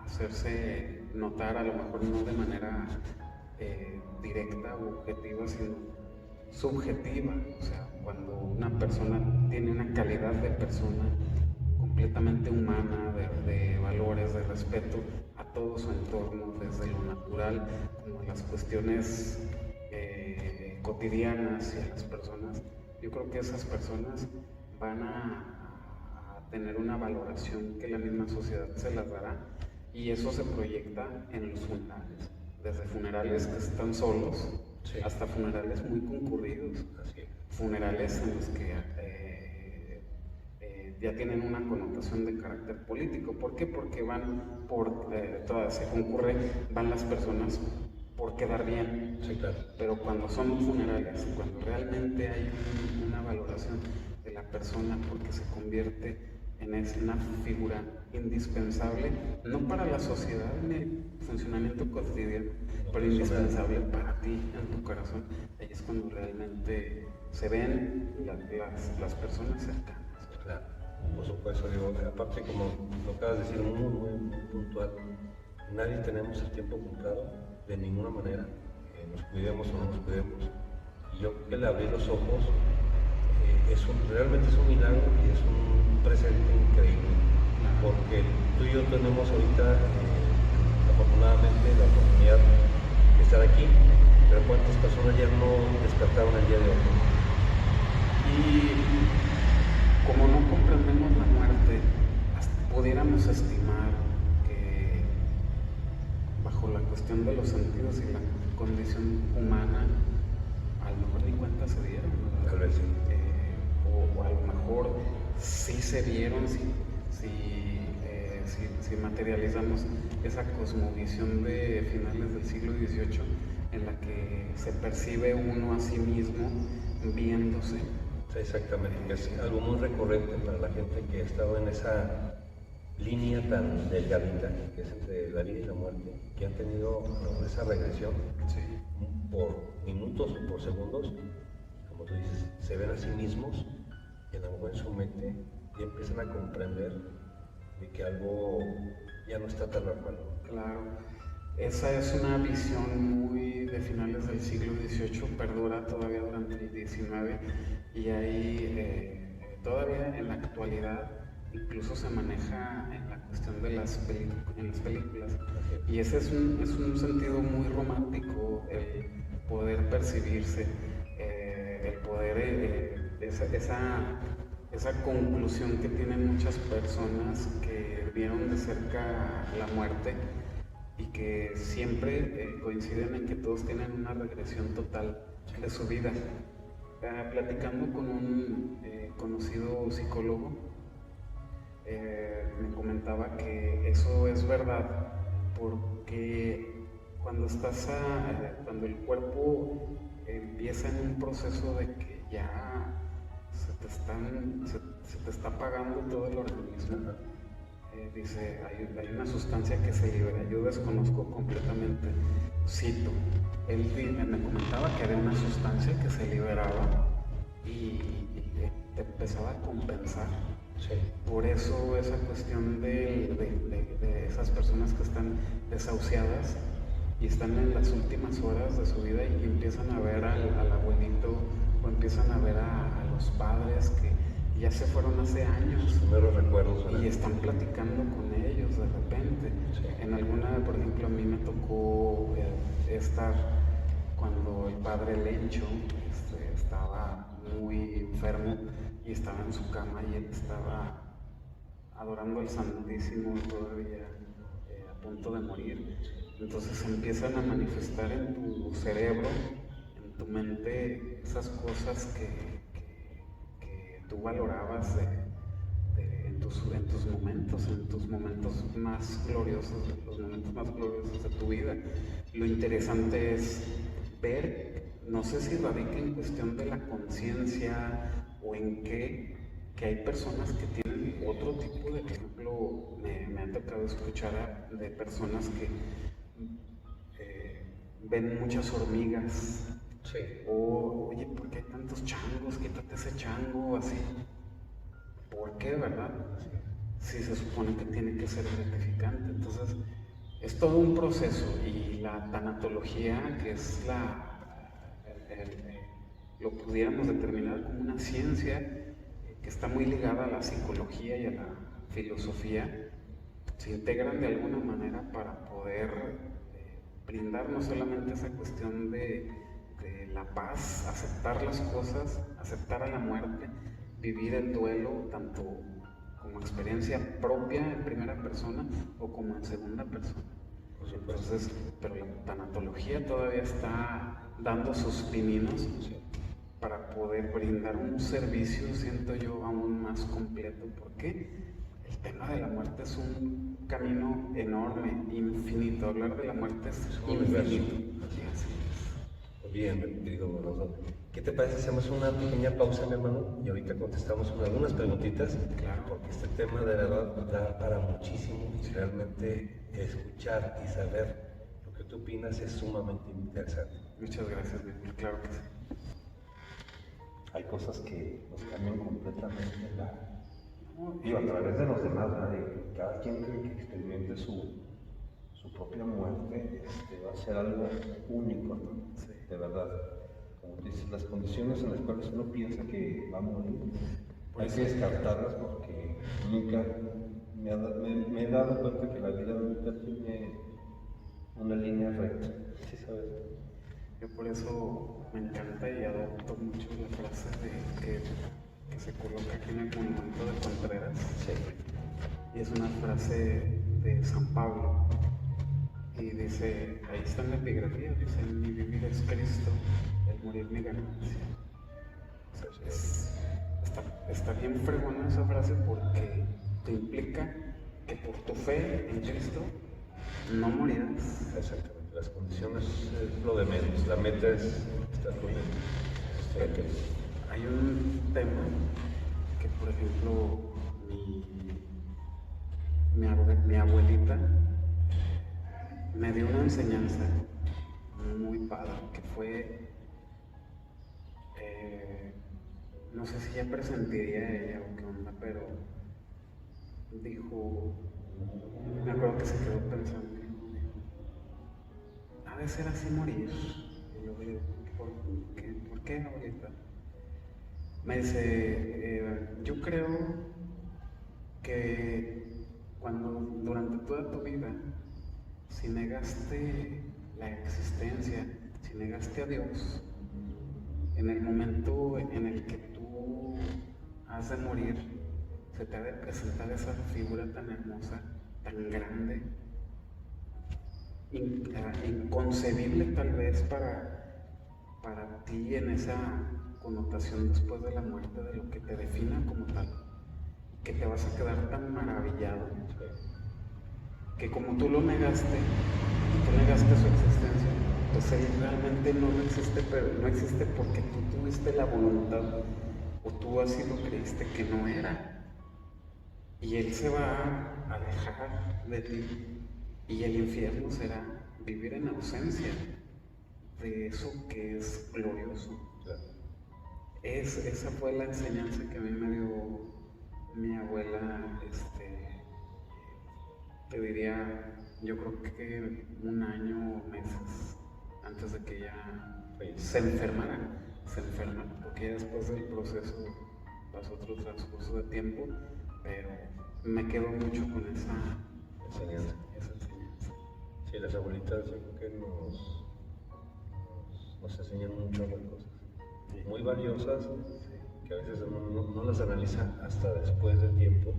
hacerse notar, a lo mejor no de manera directa o objetiva, sino subjetiva. O sea, cuando una persona tiene una calidad de persona completamente humana, de valores, de respeto a todo su entorno, desde lo natural como las cuestiones cotidianas y a las personas, yo creo que esas personas van a tener una valoración que la misma sociedad se las dará, y eso se proyecta en los funerales, desde funerales que están solos, sí, hasta funerales muy concurridos, funerales en los que ya tienen una connotación de carácter político. ¿Por qué? Porque van se concurre, van las personas por quedar bien. Sí, claro. Pero cuando son funerales, cuando realmente hay una valoración de la persona porque se convierte en una figura indispensable, no para la sociedad ni el funcionamiento cotidiano, pero indispensable para ti, en tu corazón, ahí es cuando realmente se ven las personas cercanas. Claro. Por supuesto, digo, aparte como lo acabas de decir, muy puntual, nadie tenemos el tiempo comprado de ninguna manera, nos cuidemos o no nos cuidemos. Y yo creo que el abrir los ojos realmente es un milagro y es un presente increíble, porque tú y yo tenemos ahorita afortunadamente la oportunidad de estar aquí, pero cuántas personas ya no despertaron el día de hoy. Y como no comprendemos la muerte, pudiéramos estimar que bajo la cuestión de los sentidos y la condición humana, a lo mejor ni cuenta se dieron, ¿verdad? Tal vez sí. O a lo mejor sí se dieron, si materializamos esa cosmovisión de finales del siglo XVIII en la que se percibe uno a sí mismo viéndose. Exactamente, que es algo muy recurrente para la gente que ha estado en línea tan delgadita que es entre la vida y la muerte, que han tenido esa regresión por minutos o por segundos, como tú dices, se ven a sí mismos y a lo mejor en su mente y empiezan a comprender de que algo ya no está tan normal. Claro, esa es una visión muy de finales del siglo XVIII, perdura todavía durante el XIX y ahí todavía en la actualidad incluso se maneja en la cuestión de las películas. Y ese es un sentido muy romántico, el poder percibirse, el poder, esa conclusión que tienen muchas personas que vieron de cerca la muerte y que siempre coinciden en que todos tienen una regresión total de su vida. Platicando con un conocido psicólogo, me comentaba que eso es verdad porque cuando el cuerpo empieza en un proceso de que ya se te está apagando todo el organismo, dice, hay una sustancia que se libera, yo desconozco completamente, cito, él me comentaba que había una sustancia que se liberaba y te empezaba a compensar. Sí. Por eso esa cuestión de esas personas que están desahuciadas y están en las últimas horas de su vida y empiezan a ver al abuelito o empiezan a ver a los padres que ya se fueron hace años. Sus primeros recuerdos, ¿verdad? Y están platicando con ellos de repente. Sí. En alguna, por ejemplo, a mí me tocó estar cuando el padre Lencho estaba muy enfermo y estaba en su cama y él estaba adorando al Santísimo todavía a punto de morir. Entonces se empiezan a manifestar en tu cerebro, en tu mente, esas cosas que tú valorabas en tus momentos más gloriosos, los momentos más gloriosos de tu vida. Lo interesante es ver, no sé si radica en cuestión de la conciencia o en que hay personas que tienen otro tipo de, por ejemplo, me ha tocado escuchar de personas que ven muchas hormigas. Sí. O, oye, ¿por qué hay tantos changos? Quítate ese chango, así. ¿Por qué, verdad? Si se supone que tiene que ser gratificante. Entonces, es todo un proceso y la tanatología, que es lo pudiéramos determinar como una ciencia que está muy ligada a la psicología y a la filosofía, se integran de alguna manera para poder brindar no solamente esa cuestión de la paz, aceptar las cosas, aceptar a la muerte, vivir el duelo tanto como experiencia propia en primera persona o como en segunda persona. Entonces, pero la tanatología todavía está dando sus pininos para poder brindar un servicio, siento yo, aún más completo, porque el tema de la muerte es un camino enorme, infinito. Hablar de la muerte es infinito. Bien, mi querido Ronaldo. ¿Qué te parece si hacemos una pequeña pausa, mi hermano? Y ahorita contestamos algunas preguntitas. Claro. Porque este tema de verdad da para muchísimo y realmente escuchar y saber lo que tú opinas es sumamente interesante. Muchas gracias, Víctor. Claro que sí. Hay cosas que nos cambian completamente a través de los demás, ¿verdad? Y cada quien que experimente su propia muerte va a ser algo único, ¿no? Sí. De verdad. Como dices, las condiciones en las cuales uno piensa que va a morir, hay que descartarlas porque nunca me he dado cuenta que la vida nunca tiene una línea recta. ¿Sí sabes? Yo por eso me encanta y adopto mucho la frase que se coloca aquí en el monumento de Contreras. Sí. Y es una frase de San Pablo. Y dice, ahí está en la epigrafía, dice, mi vivir es Cristo, el morir mi ganancia. O sea, está bien fregona esa frase porque te implica que por tu fe en Cristo no morirás. Exactamente. Las condiciones es lo de menos. La meta es estar con él. Hay un tema que, por ejemplo, me dio una enseñanza muy padre, que fue, no sé si ya presentiría ella o qué onda, pero dijo, me acuerdo que se quedó pensando, dijo, ha de ser así morir. Y yo digo, ¿por qué ahorita? Me dice, yo creo que durante toda tu vida, si negaste la existencia, si negaste a Dios, en el momento en el que tú has de morir, se te ha de presentar esa figura tan hermosa, tan grande, inconcebible tal vez para ti en esa connotación después de la muerte, de lo que te defina como tal, que te vas a quedar tan maravillado que como tú lo negaste y tú negaste su existencia, pues él realmente no existe, pero no existe porque tú tuviste la voluntad o tú así lo creíste que no era, y él se va a alejar de ti, y el infierno será vivir en ausencia de eso que es glorioso. Esa fue la enseñanza que a mí me dio mi abuela, te diría, yo creo que un año o meses antes de que ella se enferma, porque ya después del proceso pasó otro transcurso de tiempo, pero me quedo mucho con esa enseñanza. Sí, las abuelitas yo creo que nos enseñan mucho de cosas muy valiosas, que a veces uno no las analiza hasta después de tiempo.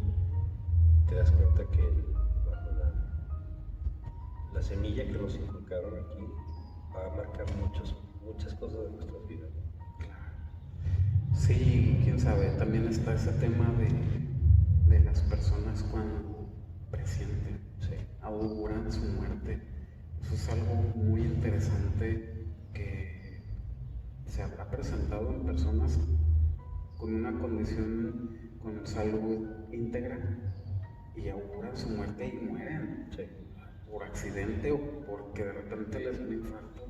Te das cuenta que la semilla que nos inculcaron aquí va a marcar muchas cosas de nuestras vidas. Claro. Sí, quién sabe, también está ese tema de las personas cuando presienten, auguran su muerte. Eso es algo muy interesante que se habrá presentado en personas con una condición, con salud íntegra, y auguran su muerte y mueren. Por accidente o porque de repente les da un infarto.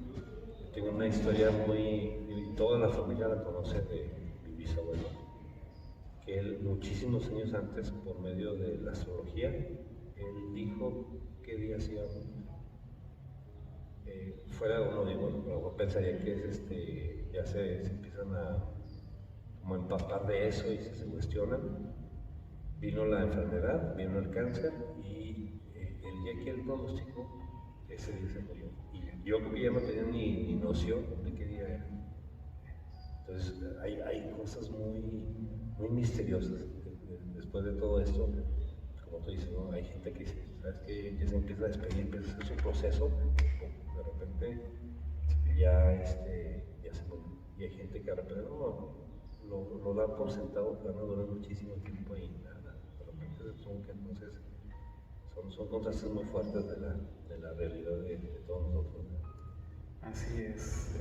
Tengo una historia y toda la familia la conoce, de mi bisabuelo, que él muchísimos años antes, por medio de la astrología, él dijo qué días iba a morir. Fuera uno digo, a lo mejor pensaría que es ya se empiezan a como empapar de eso y se cuestionan. Vino la enfermedad, vino el cáncer, y el día que él pronosticó, ese día se murió. Y yo creo que ya no tenía ni noción de qué día era. Entonces hay cosas muy misteriosas después de todo esto. Como tú dices, ¿no? Hay gente que dice, ¿sabes qué? Ya se empieza a despedir, empieza a hacer su proceso, de repente ya se murió. Y hay gente que de repente lo da por sentado, que van a durar muchísimo tiempo y nada. De repente son que entonces son contrastes muy fuertes de la realidad de todos nosotros. Así es,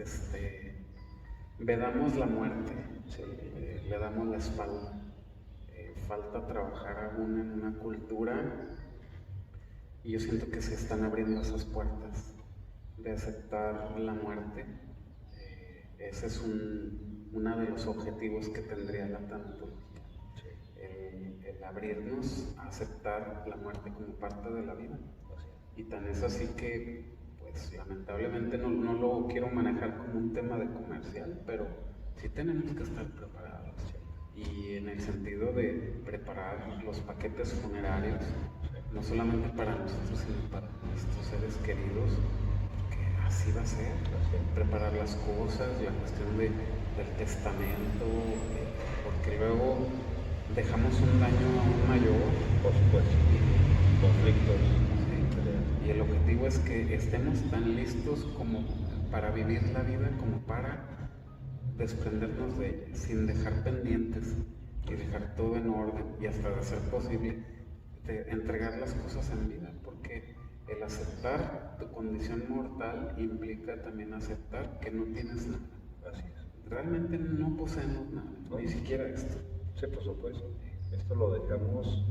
vedamos la muerte, le damos la espalda. Falta trabajar aún en una cultura, y yo siento que se están abriendo esas puertas de aceptar la muerte. Ese es uno de los objetivos que tendría la tanatología, el abrirnos a aceptar la muerte como parte de la vida. Y tan es así que, pues lamentablemente no lo quiero manejar como un tema de comercial, pero sí tenemos que estar preparados. Y en el sentido de preparar los paquetes funerarios, no solamente para nosotros, sino para nuestros seres queridos, que así va a ser. Preparar las cosas, la cuestión del testamento, porque luego dejamos un daño aún mayor. Por supuesto, conflictos. Y el objetivo es que estemos tan listos como para vivir la vida, como para desprendernos de ella, sin dejar pendientes, y dejar todo en orden, y hasta de ser posible de entregar las cosas en vida, porque el aceptar tu condición mortal implica también aceptar que no tienes nada. Así es. Realmente no poseemos nada, ni siquiera esto. Sí, por supuesto. Esto lo dejamos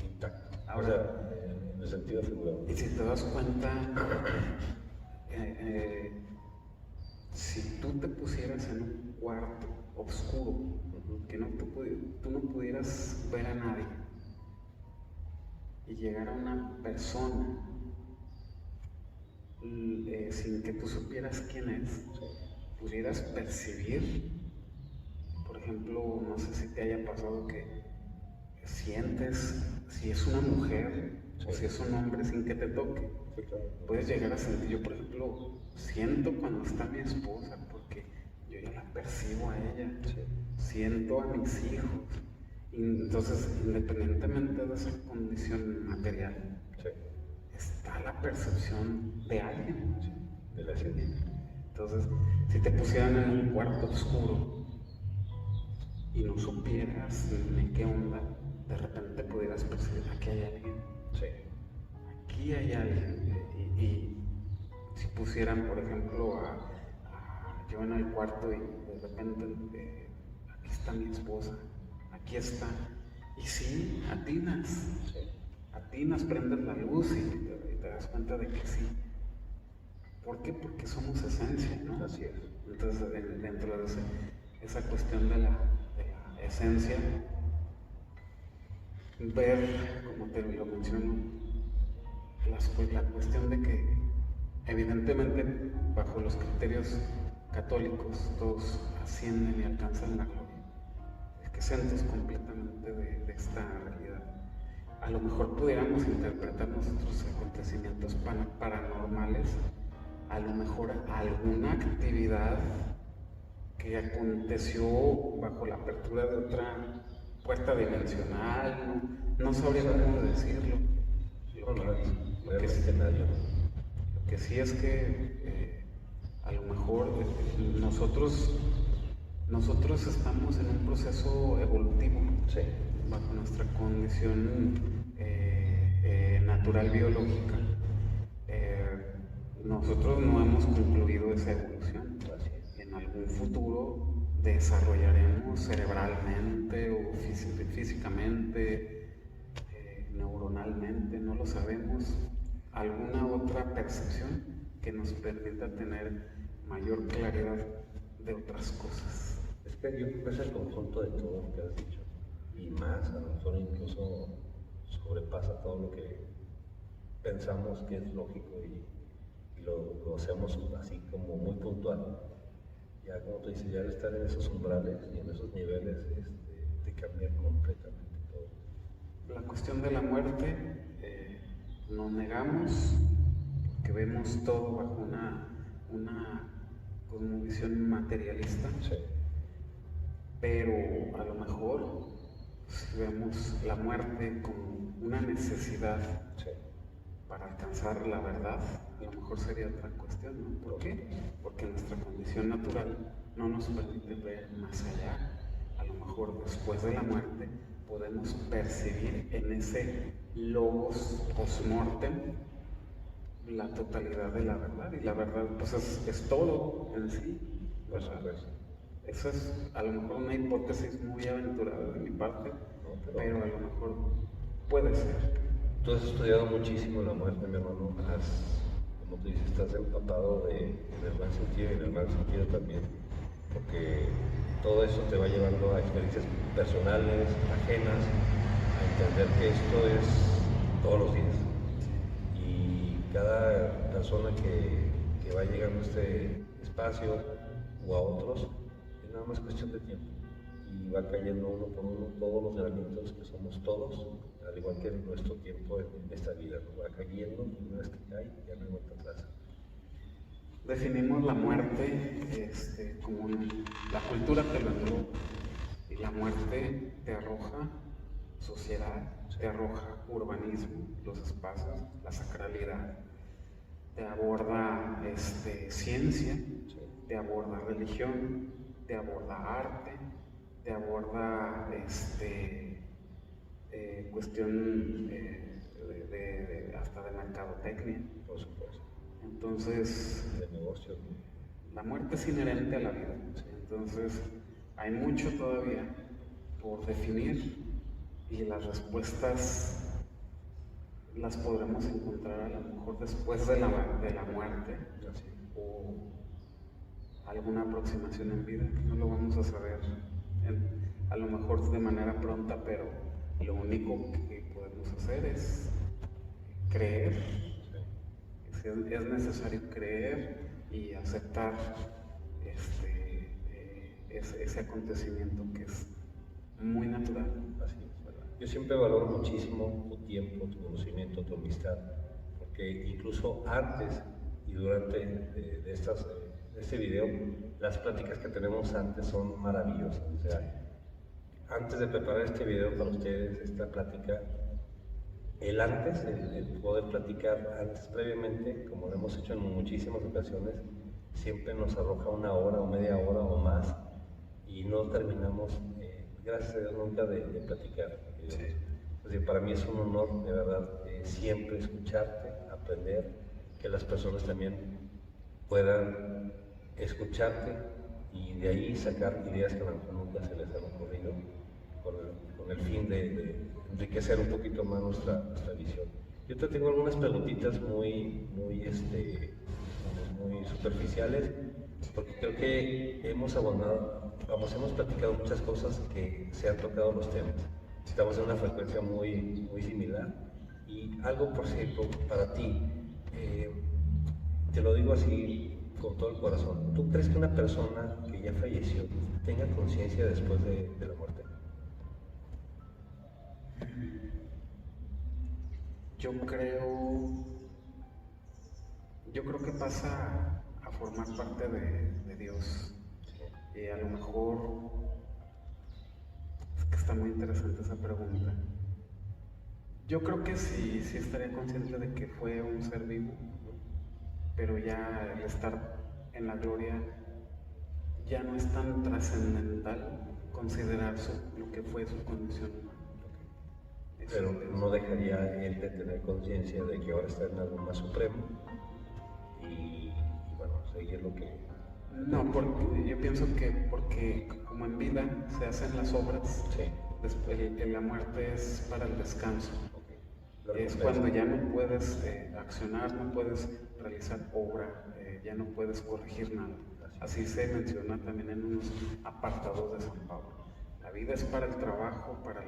intacto. O sea, en el sentido figurado. Y si te das cuenta, si tú te pusieras en un cuarto oscuro, que tú no pudieras ver a nadie, y llegara una persona sin que tú supieras quién es, pudieras percibir, por ejemplo, no sé si te haya pasado que sientes si es una mujer o si es un hombre sin que te toque. Sí, claro. Puedes llegar a sentir, yo por ejemplo, siento cuando está mi esposa, porque yo ya la percibo a ella, siento a mis hijos. Y entonces, independientemente de esa condición material, está la percepción de alguien, De la esencia. Entonces, si te pusieran en un cuarto oscuro y no supieras ni qué onda, de repente pudieras percibir, aquí hay alguien, aquí hay alguien. Y si pusieran, por ejemplo, yo en el cuarto y de repente, aquí está mi esposa, aquí está, y sí, atinas, prendes la luz y te das cuenta de que sí. ¿Por qué? Porque somos esencia, ¿no? Así es. Entonces, dentro de esa cuestión de la esencia, ver, como te lo menciono, la cuestión de que evidentemente bajo los criterios católicos todos ascienden y alcanzan la gloria, exentos completamente de esta realidad. A lo mejor pudiéramos interpretar nosotros acontecimientos paranormales, a lo mejor alguna actividad que aconteció bajo la apertura de otra puerta dimensional, no sabría cómo decirlo. Lo que sí es que a lo mejor nosotros estamos en un proceso evolutivo, bajo nuestra condición natural biológica. Nosotros no hemos concluido esa evolución. En algún futuro desarrollaremos cerebralmente o físicamente, neuronalmente, no lo sabemos, alguna otra percepción que nos permita tener mayor claridad de otras cosas. Es que yo creo que es el conjunto de todo lo que has dicho, y más, a lo mejor incluso sobrepasa todo lo que pensamos que es lógico y lo hacemos así como muy puntual. Ya como tú dices, ya al estar en esos umbrales y en esos niveles te cambia completamente todo. La cuestión de la muerte, nos negamos, que vemos todo bajo una cosmovisión materialista, pero a lo mejor si vemos la muerte como una necesidad para alcanzar la verdad, a lo mejor sería otra cuestión, ¿no? ¿Por qué? Porque nuestra condición natural no nos permite ver más allá. A lo mejor después de la muerte podemos percibir en ese logos post-mortem la totalidad de la verdad, y la verdad pues es todo en sí, ¿verdad? Esa es a lo mejor una hipótesis muy aventurada de mi parte, pero a lo mejor puede ser. Tú has estudiado muchísimo la muerte, mi hermano. Como tú dices, estás empapado en el buen sentido y en el mal sentido también, porque todo eso te va llevando a experiencias personales, ajenas, a entender que esto es todos los días. Y cada persona que va llegando a este espacio o a otros, es nada más cuestión de tiempo. Y va cayendo uno por uno todos los granitos que somos todos, al igual que nuestro tiempo en esta vida, ¿no? Va cayendo y una vez que cae ya no hay vuelta atrás. Definimos la muerte como la cultura te lo engloba, y la muerte te arroja sociedad, te arroja urbanismo, los espacios, la sacralidad, te aborda ciencia, te aborda religión, te aborda arte, te aborda cuestión hasta de mercadotecnia, por supuesto. Entonces, De negocio. la muerte es inherente a la vida. Entonces, hay mucho todavía por definir, y las respuestas las podremos encontrar a lo mejor después de la muerte, o alguna aproximación en vida. No lo vamos a saber a lo mejor de manera pronta, pero lo único que podemos hacer es creer. Es necesario creer y aceptar ese acontecimiento que es muy natural. Así es, ¿verdad? Yo siempre valoro muchísimo tu tiempo, tu conocimiento, tu amistad, porque incluso antes y durante de este video, las pláticas que tenemos antes son maravillosas. O sea, antes de preparar este video para ustedes, esta plática, el poder platicar antes previamente, como lo hemos hecho en muchísimas ocasiones, siempre nos arroja una hora o media hora o más y no terminamos, gracias a Dios, nunca de platicar. Sí. Entonces, para mí es un honor, de verdad, siempre escucharte, aprender, que las personas también puedan escucharte y de ahí sacar ideas que a lo mejor nunca se les han ocurrido, con el fin de enriquecer un poquito más nuestra visión. Yo te tengo algunas preguntitas muy superficiales, porque creo que hemos platicado muchas cosas que se han tocado los temas. Estamos en una frecuencia muy similar, y algo, por cierto, para ti, te lo digo así con todo el corazón. ¿Tú crees que una persona que ya falleció tenga conciencia después de la muerte? Yo creo que pasa a formar parte de Dios. Y a lo mejor, es que está muy interesante esa pregunta. Yo creo que sí estaría consciente de que fue un ser vivo, pero ya el estar en la gloria ya no es tan trascendental considerar lo que fue su condición humana. Pero no dejaría él de tener conciencia de que ahora está en algo más supremo y bueno, seguir lo que... No, porque yo pienso que porque como en vida se hacen las obras, sí. Después la muerte es para el descanso. Okay. Es cuando ya no puedes accionar, no puedes realizar obra, ya no puedes corregir nada. Así se menciona también en unos apartados de San Pablo. La vida es para el trabajo, para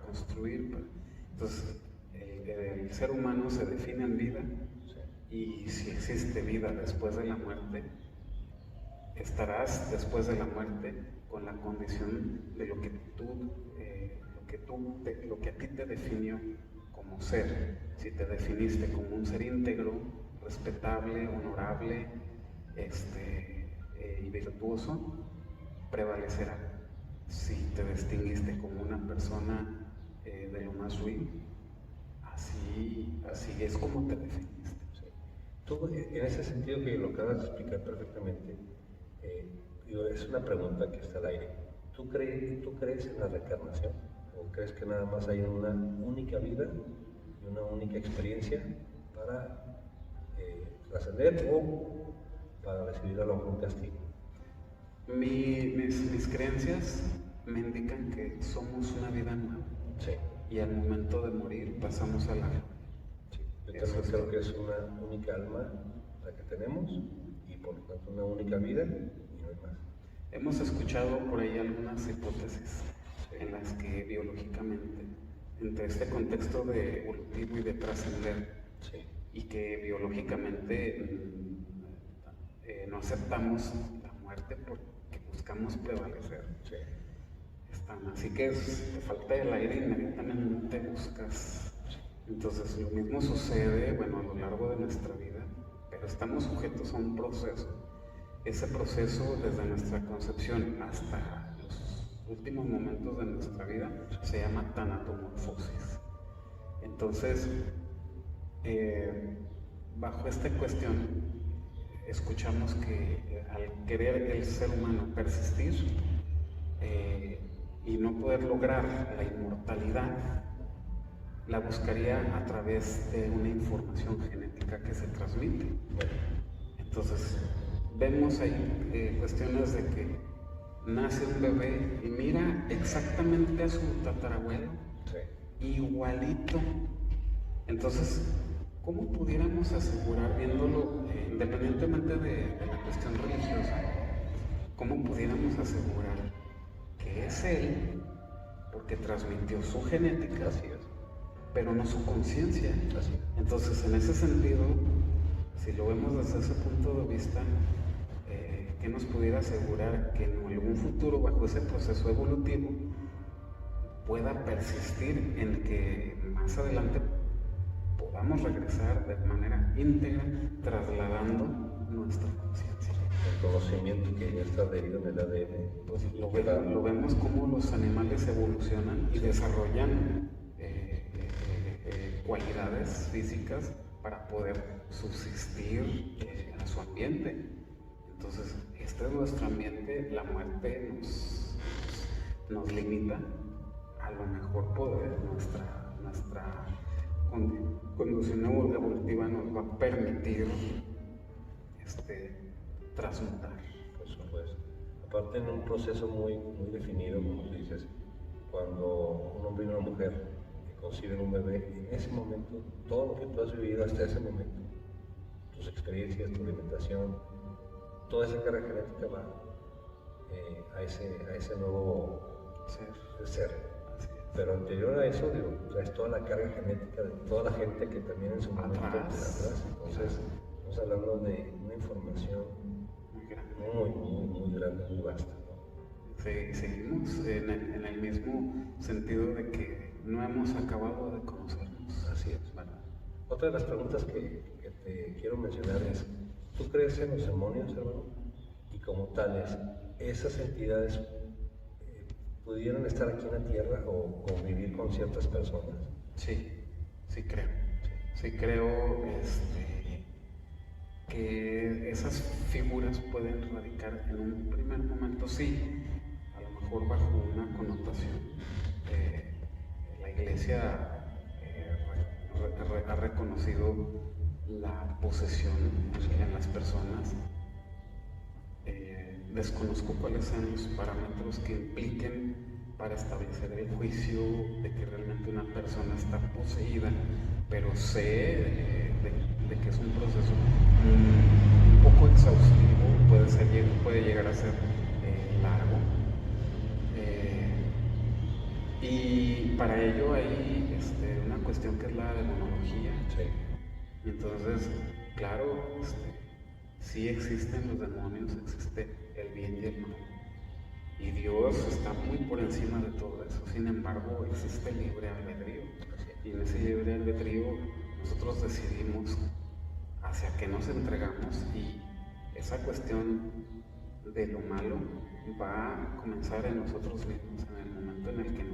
construir. Entonces, el ser humano se define en vida, y si existe vida después de la muerte, estarás después de la muerte con la condición de lo que a ti te definió como ser. Si te definiste como un ser íntegro, respetable, honorable, y virtuoso, prevalecerá. Si te distinguiste como una persona de lo más ruin, así es como te definiste. Sí. Tú, en ese sentido que lo acabas de explicar perfectamente, es una pregunta que está al aire. ¿Tú crees en la reencarnación? ¿O crees que nada más hay una única vida y una única experiencia para trascender o para recibir a lo mejor un castigo? Mis creencias me indican que somos una vida nueva. Sí. Y al momento de morir pasamos a la gloria. Sí. Yo también creo que es una única alma la que tenemos, y por lo tanto una única vida y no hay más. Hemos escuchado por ahí algunas hipótesis en las que biológicamente, entre este contexto de evolutivo y de trascender, y que biológicamente no aceptamos la muerte porque buscamos prevalecer. Sí. Así que te falta el aire, inmediatamente buscas. Entonces lo mismo sucede, a lo largo de nuestra vida, pero estamos sujetos a un proceso. Ese proceso, desde nuestra concepción hasta los últimos momentos de nuestra vida, se llama tanatomorfosis. Entonces, bajo esta cuestión, escuchamos que al querer el ser humano persistir y no poder lograr la inmortalidad, la buscaría a través de una información genética que se transmite. Entonces, vemos ahí cuestiones de que nace un bebé y mira exactamente a su tatarabuelo, igualito Entonces, ¿cómo pudiéramos asegurar, viéndolo independientemente de la cuestión religiosa, cómo pudiéramos asegurar que es él porque transmitió su genética, Así es. pero no su conciencia? Así es. Entonces, en ese sentido, si lo vemos desde ese punto de vista, ¿qué nos pudiera asegurar que en algún futuro, bajo ese proceso evolutivo, pueda persistir en que más adelante podamos regresar de manera íntegra, trasladando nuestra conciencia? El conocimiento que ya está adherido en el ADN. Pues lo vemos como los animales evolucionan y desarrollan cualidades físicas para poder subsistir a su ambiente. Entonces, este es nuestro ambiente, la muerte nos limita. A lo mejor poder, nuestra condición evolutiva nos va a permitir transmutar. Por supuesto. Aparte, en un proceso muy definido, como tú dices, cuando un hombre y una mujer conciben un bebé, en ese momento, todo lo que tú has vivido hasta ese momento, tus experiencias, tu alimentación, toda esa carga genética va a ese nuevo ser. Pero anterior a eso, traes toda la carga genética de toda la gente que también en su momento atrás. Entonces, estamos hablando de una información muy grande, muy vasta, ¿no? Seguimos en el mismo sentido de que no hemos acabado de conocernos. Así es. Bueno, otra de las preguntas que te quiero mencionar es, ¿tú crees en los demonios, hermano? Y como tales, ¿esas entidades pudieran estar aquí en la Tierra o convivir con ciertas personas? Sí creo. Sí creo que esas figuras pueden radicar en un primer momento, sí, a lo mejor bajo una connotación. La Iglesia ha reconocido la posesión en las personas. Desconozco cuáles sean los parámetros que impliquen para establecer el juicio de que realmente una persona está poseída, pero sé de que es un proceso un poco exhaustivo, puede llegar a ser largo, y para ello hay una cuestión que es la demonología. Sí. Y entonces, claro, sí existen los demonios, existe el bien y el mal. Y Dios está muy por encima de todo eso. Sin embargo, existe el libre albedrío. Y en ese libre albedrío nosotros decidimos hacia qué nos entregamos, y esa cuestión de lo malo va a comenzar en nosotros mismos, en el momento en el que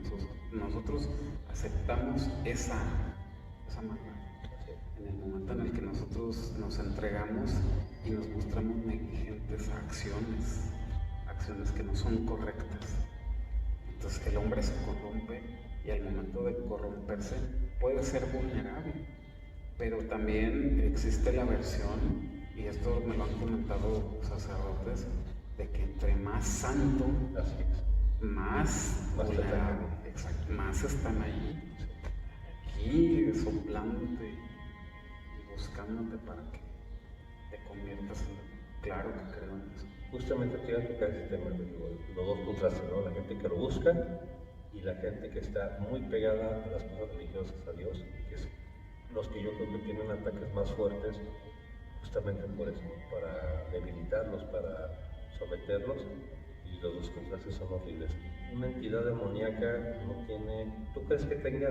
nosotros aceptamos esa maldad. En el momento en el que nosotros nos entregamos y nos mostramos negligentes a acciones que no son correctas. Entonces el hombre se corrompe, y al momento de corromperse puede ser vulnerable. Pero también existe la versión, y esto me lo han comentado sacerdotes, de que entre más santo, más vulnerable, exacto, más están ahí, aquí soplándote y buscándote para que te conviertas en... Claro que creo en eso. Justamente te iba a tocar ese tema, los dos contrastes, ¿no? La gente que lo busca y la gente que está muy pegada a las cosas religiosas, a Dios, que es los que yo creo que tienen ataques más fuertes justamente por eso, ¿no? Para debilitarlos, para someterlos, y los dos contrastes son horribles. Una entidad demoníaca no tiene... ¿Tú crees que tenga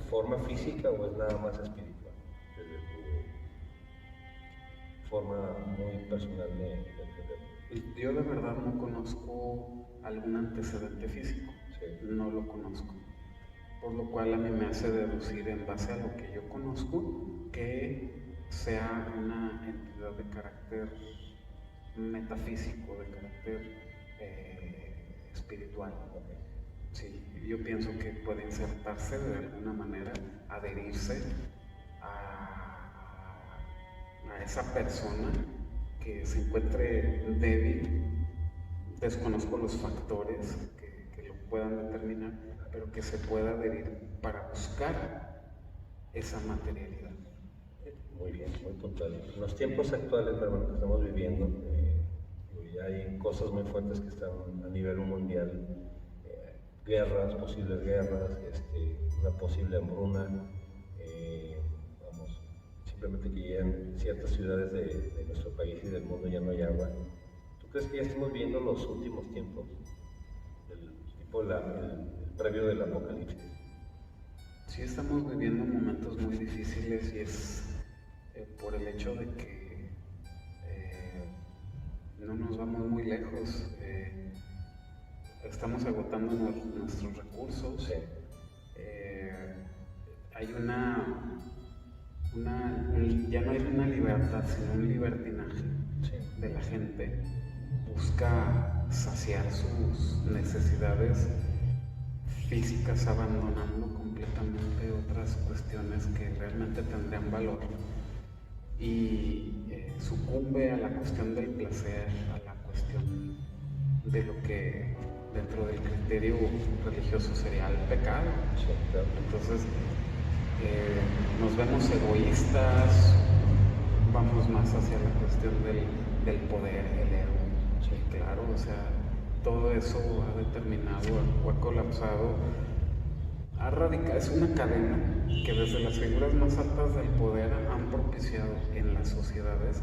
forma física o es nada más espiritual? Desde tu forma muy personal de entenderlo. Yo de verdad no conozco algún antecedente físico, no lo conozco, por lo cual a mí me hace deducir, en base a lo que yo conozco, que sea una entidad de carácter metafísico, de carácter espiritual. Sí, yo pienso que puede insertarse de alguna manera, adherirse a esa persona que se encuentre débil. Desconozco los factores que lo puedan determinar, pero que se pueda adherir para buscar esa materialidad. Muy bien, muy puntual. En los tiempos actuales, hermano, que estamos viviendo, ya hay cosas muy fuertes que están a nivel mundial, guerras, posibles guerras, una posible hambruna, vamos, simplemente que ya en ciertas ciudades de nuestro país y del mundo ya no hay agua. ¿Tú crees que ya estamos viendo los últimos tiempos, el previo del apocalipsis? Sí, estamos viviendo momentos muy difíciles y es por el hecho de que no nos vamos muy lejos, estamos agotando nuestros recursos, Sí. Hay ya no hay una libertad, sino un libertinaje Sí. de la gente. Busca saciar sus necesidades físicas abandonando completamente otras cuestiones que realmente tendrían valor y sucumbe a la cuestión del placer, a la cuestión de lo que dentro del criterio religioso sería el pecado. Sí, claro. Entonces nos vemos egoístas, vamos más hacia la cuestión del poder, el ego. Sí, claro, o sea, todo eso ha determinado o ha colapsado, es una cadena que desde las figuras más altas del poder han propiciado en las sociedades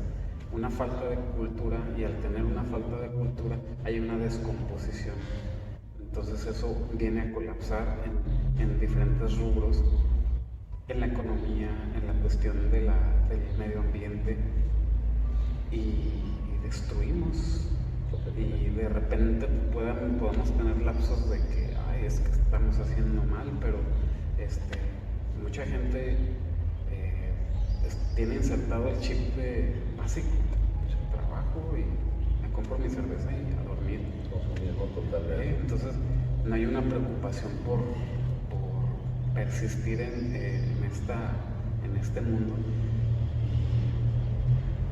una falta de cultura, y al tener una falta de cultura hay una descomposición. Entonces eso viene a colapsar en diferentes rubros, en la economía, en la cuestión del medio ambiente, y destruimos. Y de repente podemos tener lapsos de que es que estamos haciendo mal, pero mucha gente tiene insertado el chip básico, trabajo y me compro mi cerveza y a dormir. Consumismo total. Entonces no hay una preocupación por persistir en este mundo.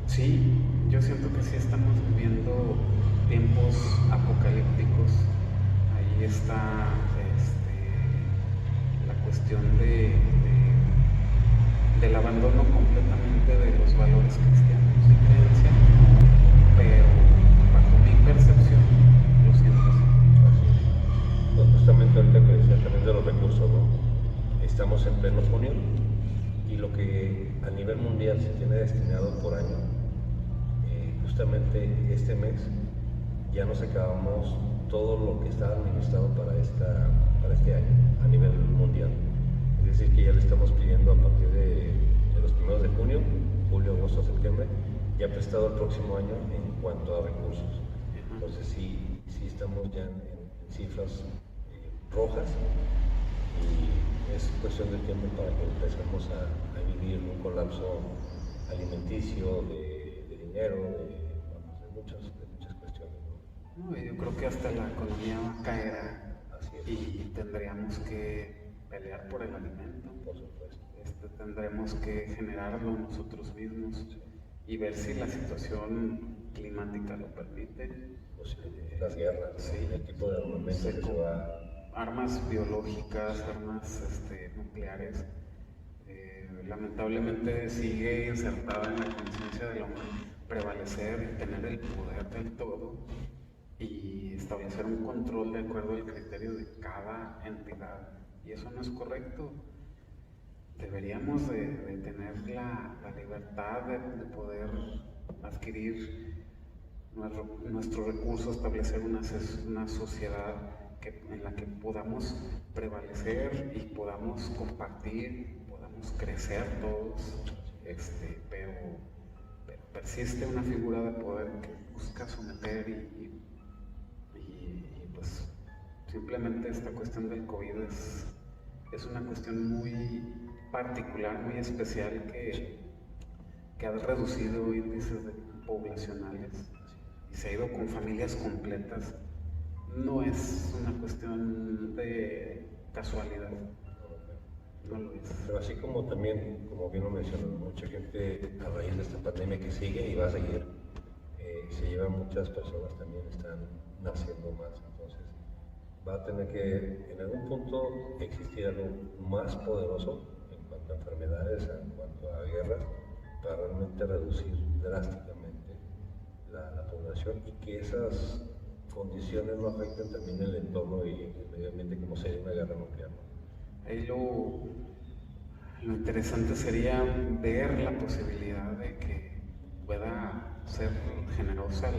Sí, yo siento que sí estamos viviendo tiempos apocalípticos. Ahí está la cuestión del abandono completamente de los valores cristianos y creencia, pero bajo mi percepción lo siento así. Pues justamente ahorita que decía también de los recursos, ¿no? Estamos en pleno junio y lo que a nivel mundial se tiene destinado por año, justamente este mes ya nos acabamos todo lo que estaba administrado para este año a nivel mundial. Es decir, que ya le estamos pidiendo a partir de los primeros de junio, julio, agosto, septiembre, ya prestado el próximo año en cuanto a recursos. Entonces sí estamos ya en cifras rojas, y es cuestión de tiempo para que empecemos a vivir un colapso alimenticio, de dinero, de muchas cuestiones, ¿no? No, yo creo que hasta la economía va a caer. Así es. Y tendríamos que pelear por el alimento. Por supuesto. Tendremos que generarlo nosotros mismos y ver si la situación climática lo permite. Pues, las guerras, Sí. El tipo de armamento que se va. Armas biológicas, armas nucleares. Lamentablemente sigue insertada en la conciencia del hombre prevalecer y tener el poder del todo y establecer un control de acuerdo al criterio de cada entidad, y eso no es correcto. Deberíamos de tener la libertad de poder adquirir nuestros recursos, establecer una sociedad en la que podamos prevalecer y podamos compartir, podamos crecer todos, pero persiste una figura de poder que busca someter y pues simplemente esta cuestión del COVID es una cuestión muy particular, muy especial, que ha reducido índices poblacionales y se ha ido con familias completas. No es una cuestión de casualidad, no lo es. Pero así como también, como bien lo mencionó, mucha gente a raíz de esta pandemia que sigue y va a seguir, se llevan muchas personas también, están naciendo más. Entonces va a tener que en algún punto existir algo más poderoso en cuanto cuanto a enfermedades, en cuanto a guerras, para realmente reducir drásticamente la población y que esas condiciones no afecten también el entorno y el medio ambiente como sería una guerra nuclear. Ahí lo interesante sería ver la posibilidad de que pueda ser generosa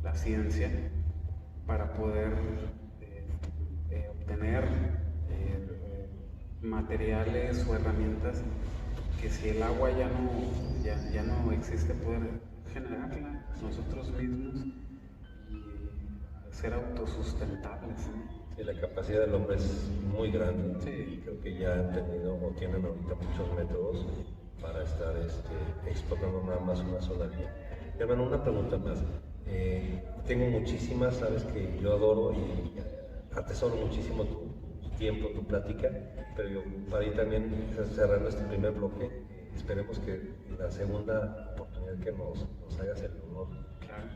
la ciencia para poder obtener materiales o herramientas que si el agua ya no existe, poder generarla nosotros mismos y ser autosustentables. Sí, la capacidad del hombre es muy grande, sí. Y creo que ya han tenido o tienen ahorita muchos métodos para estar explotando nada más una sola vía. Hermano, una pregunta más. Tengo muchísimas, sabes que yo adoro y atesoro muchísimo tu tiempo, tu plática, pero yo para ir también cerrando este primer bloque, esperemos que en la segunda oportunidad que nos hagas el honor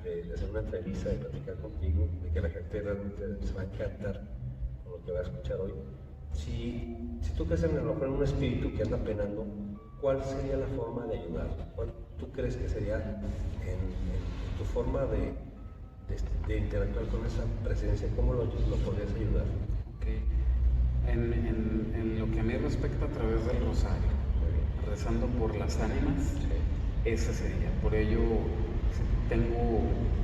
de hacer una entrevista, de platicar contigo, de que la gente realmente se va a encantar con lo que va a escuchar hoy. Si tú crees en un espíritu que anda penando, ¿cuál sería la forma de ayudar? ¿Cuál tú crees que sería en tu forma de interactuar con esa presencia? ¿Cómo lo podrías ayudar? Okay. En lo que a mí respecta, a través del rosario, rezando por las ánimas, ese sería. Por ello tengo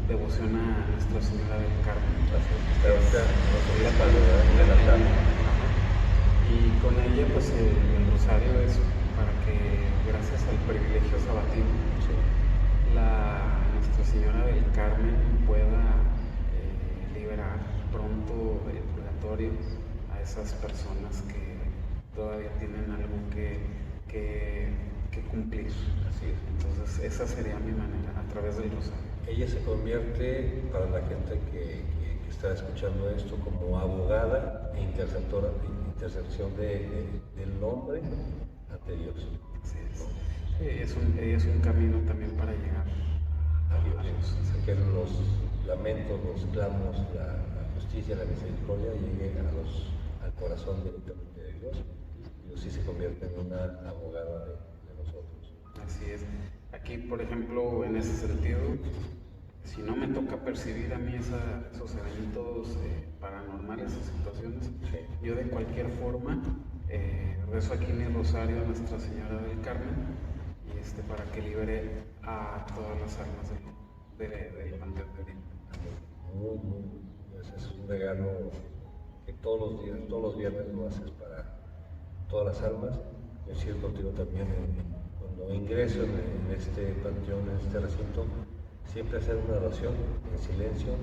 devoción a Nuestra Señora del Carmen. Y con ella pues el rosario es para que, gracias al privilegio sabatino, Nuestra Señora del Carmen pueda liberar pronto del purgatorio a esas personas que todavía tienen algo que cumplir. Así es. Entonces esa sería mi manera, a través del rosario. Ella se convierte, para la gente que está escuchando esto, como abogada e intercepción del hombre ante Dios. Así es. Ella es un camino también para llegar a Dios. Que los lamentos, los clamos, la justicia, la misericordia lleguen al corazón directamente de Dios. Dios sí se convierte en una abogada de nosotros. Así es. Aquí, por ejemplo, en ese sentido, si no me toca percibir a mí esos eventos paranormales o situaciones, yo de cualquier forma rezo aquí mi rosario a Nuestra Señora del Carmen y para que libere a todas las almas del panteón de Dios. Ese es un regalo que todos los viernes lo haces para todas las almas. Yo sigo contigo también cuando ingreso en este panteón, en este recinto, siempre hacer una oración en silencio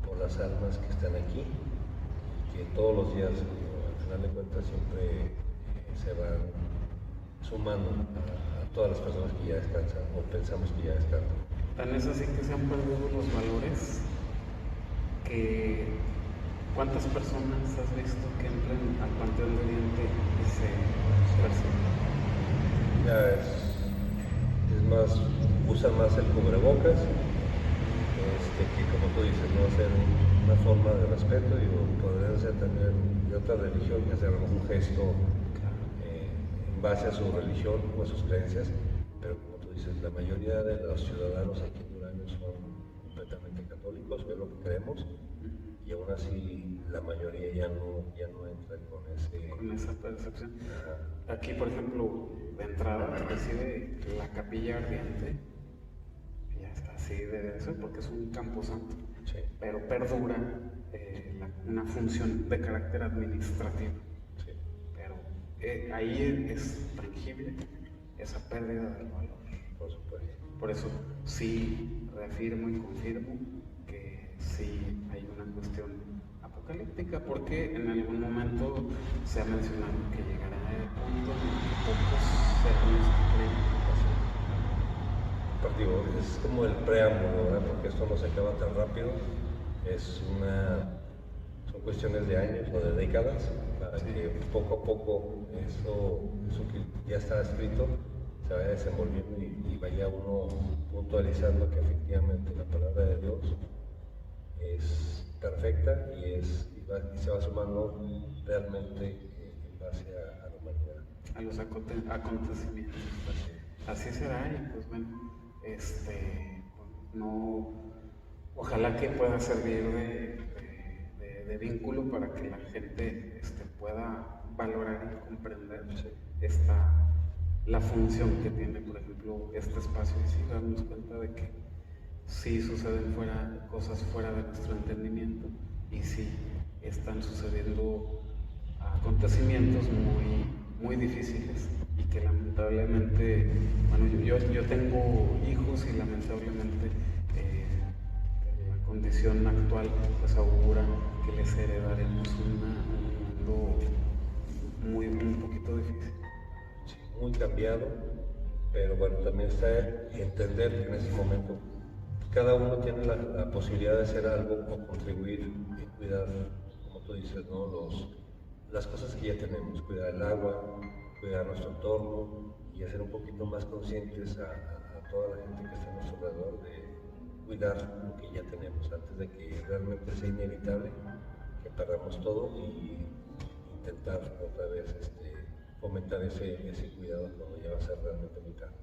por las almas que están aquí y que todos los días, al final de cuentas, siempre se van sumando a todas las personas que ya descansan o pensamos que ya descansan. Tan es así que se han perdido los valores que ¿cuántas personas has visto que entran al Panteón de Oriente y se persiguen? Ya es más, usan más el cubrebocas, que como tú dices, no hacer una forma de respeto, podrían ser también de otra religión y hacer un gesto en base a su religión o a sus creencias, pero como tú dices, la mayoría de los ciudadanos aquí en Durango son completamente católicos, es lo que creemos, y aún así la mayoría ya no entran con esa percepción. Aquí, por ejemplo, de entrada recibe la capilla ardiente, ya está así de eso, porque es un camposanto, pero perdura una función de carácter administrativo. Pero ahí es tangible esa pérdida del valor. Por supuesto. Por eso sí reafirmo y confirmo que sí hay una cuestión apocalíptica, porque en algún momento se ha mencionado que llegará el punto en el que pocos seres creen. Digo, es como el preámbulo, ¿verdad? Porque esto no se acaba tan rápido, son cuestiones de años o de décadas para que poco a poco eso que ya está escrito se vaya desenvolviendo y vaya uno puntualizando que efectivamente la palabra de Dios es perfecta y se va sumando realmente en base a la humanidad. a los acontecimientos. Así será y pues bueno, no, ojalá que pueda servir de vínculo para que la gente pueda valorar y comprender la función que tiene, por ejemplo, este espacio y sí darnos cuenta de que sí suceden cosas fuera de nuestro entendimiento y sí están sucediendo acontecimientos muy difíciles y que lamentablemente, bueno, yo tengo hijos y lamentablemente la condición actual pues augura que les heredaremos un mundo un poquito difícil. Sí, muy cambiado, pero bueno, también está entender que en ese momento cada uno tiene la posibilidad de hacer algo o contribuir y cuidar, como tú dices, ¿no? Las cosas que ya tenemos, cuidar el agua, cuidar nuestro entorno y hacer un poquito más conscientes a toda la gente que está a nuestro alrededor de cuidar lo que ya tenemos antes de que realmente sea inevitable que perdamos todo y intentar otra vez fomentar ese cuidado cuando ya va a ser realmente muy tarde.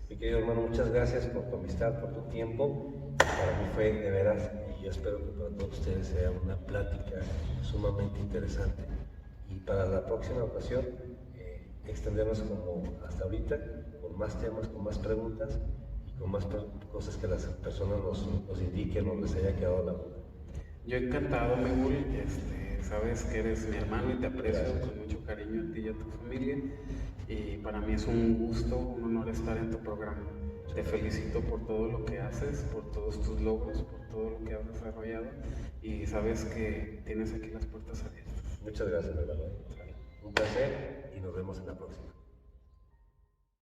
Mi querido hermano, muchas gracias por tu amistad, por tu tiempo. Para mí fue de veras y yo espero que para todos ustedes sea una plática sumamente interesante. Y para la próxima ocasión, extendernos como hasta ahorita, con más temas, con más preguntas y con más cosas que las personas nos indiquen o les haya quedado la duda. Yo encantado, Miguel, sabes que eres mi hermano y te aprecio con mucho cariño a ti y a tu familia. Y para mí es un gusto, un honor estar en tu programa. Te felicito por todo lo que haces, por todos tus logros, por todo lo que has desarrollado y sabes que tienes aquí las puertas abiertas. Muchas gracias, mi hermano. Un placer y nos vemos en la próxima.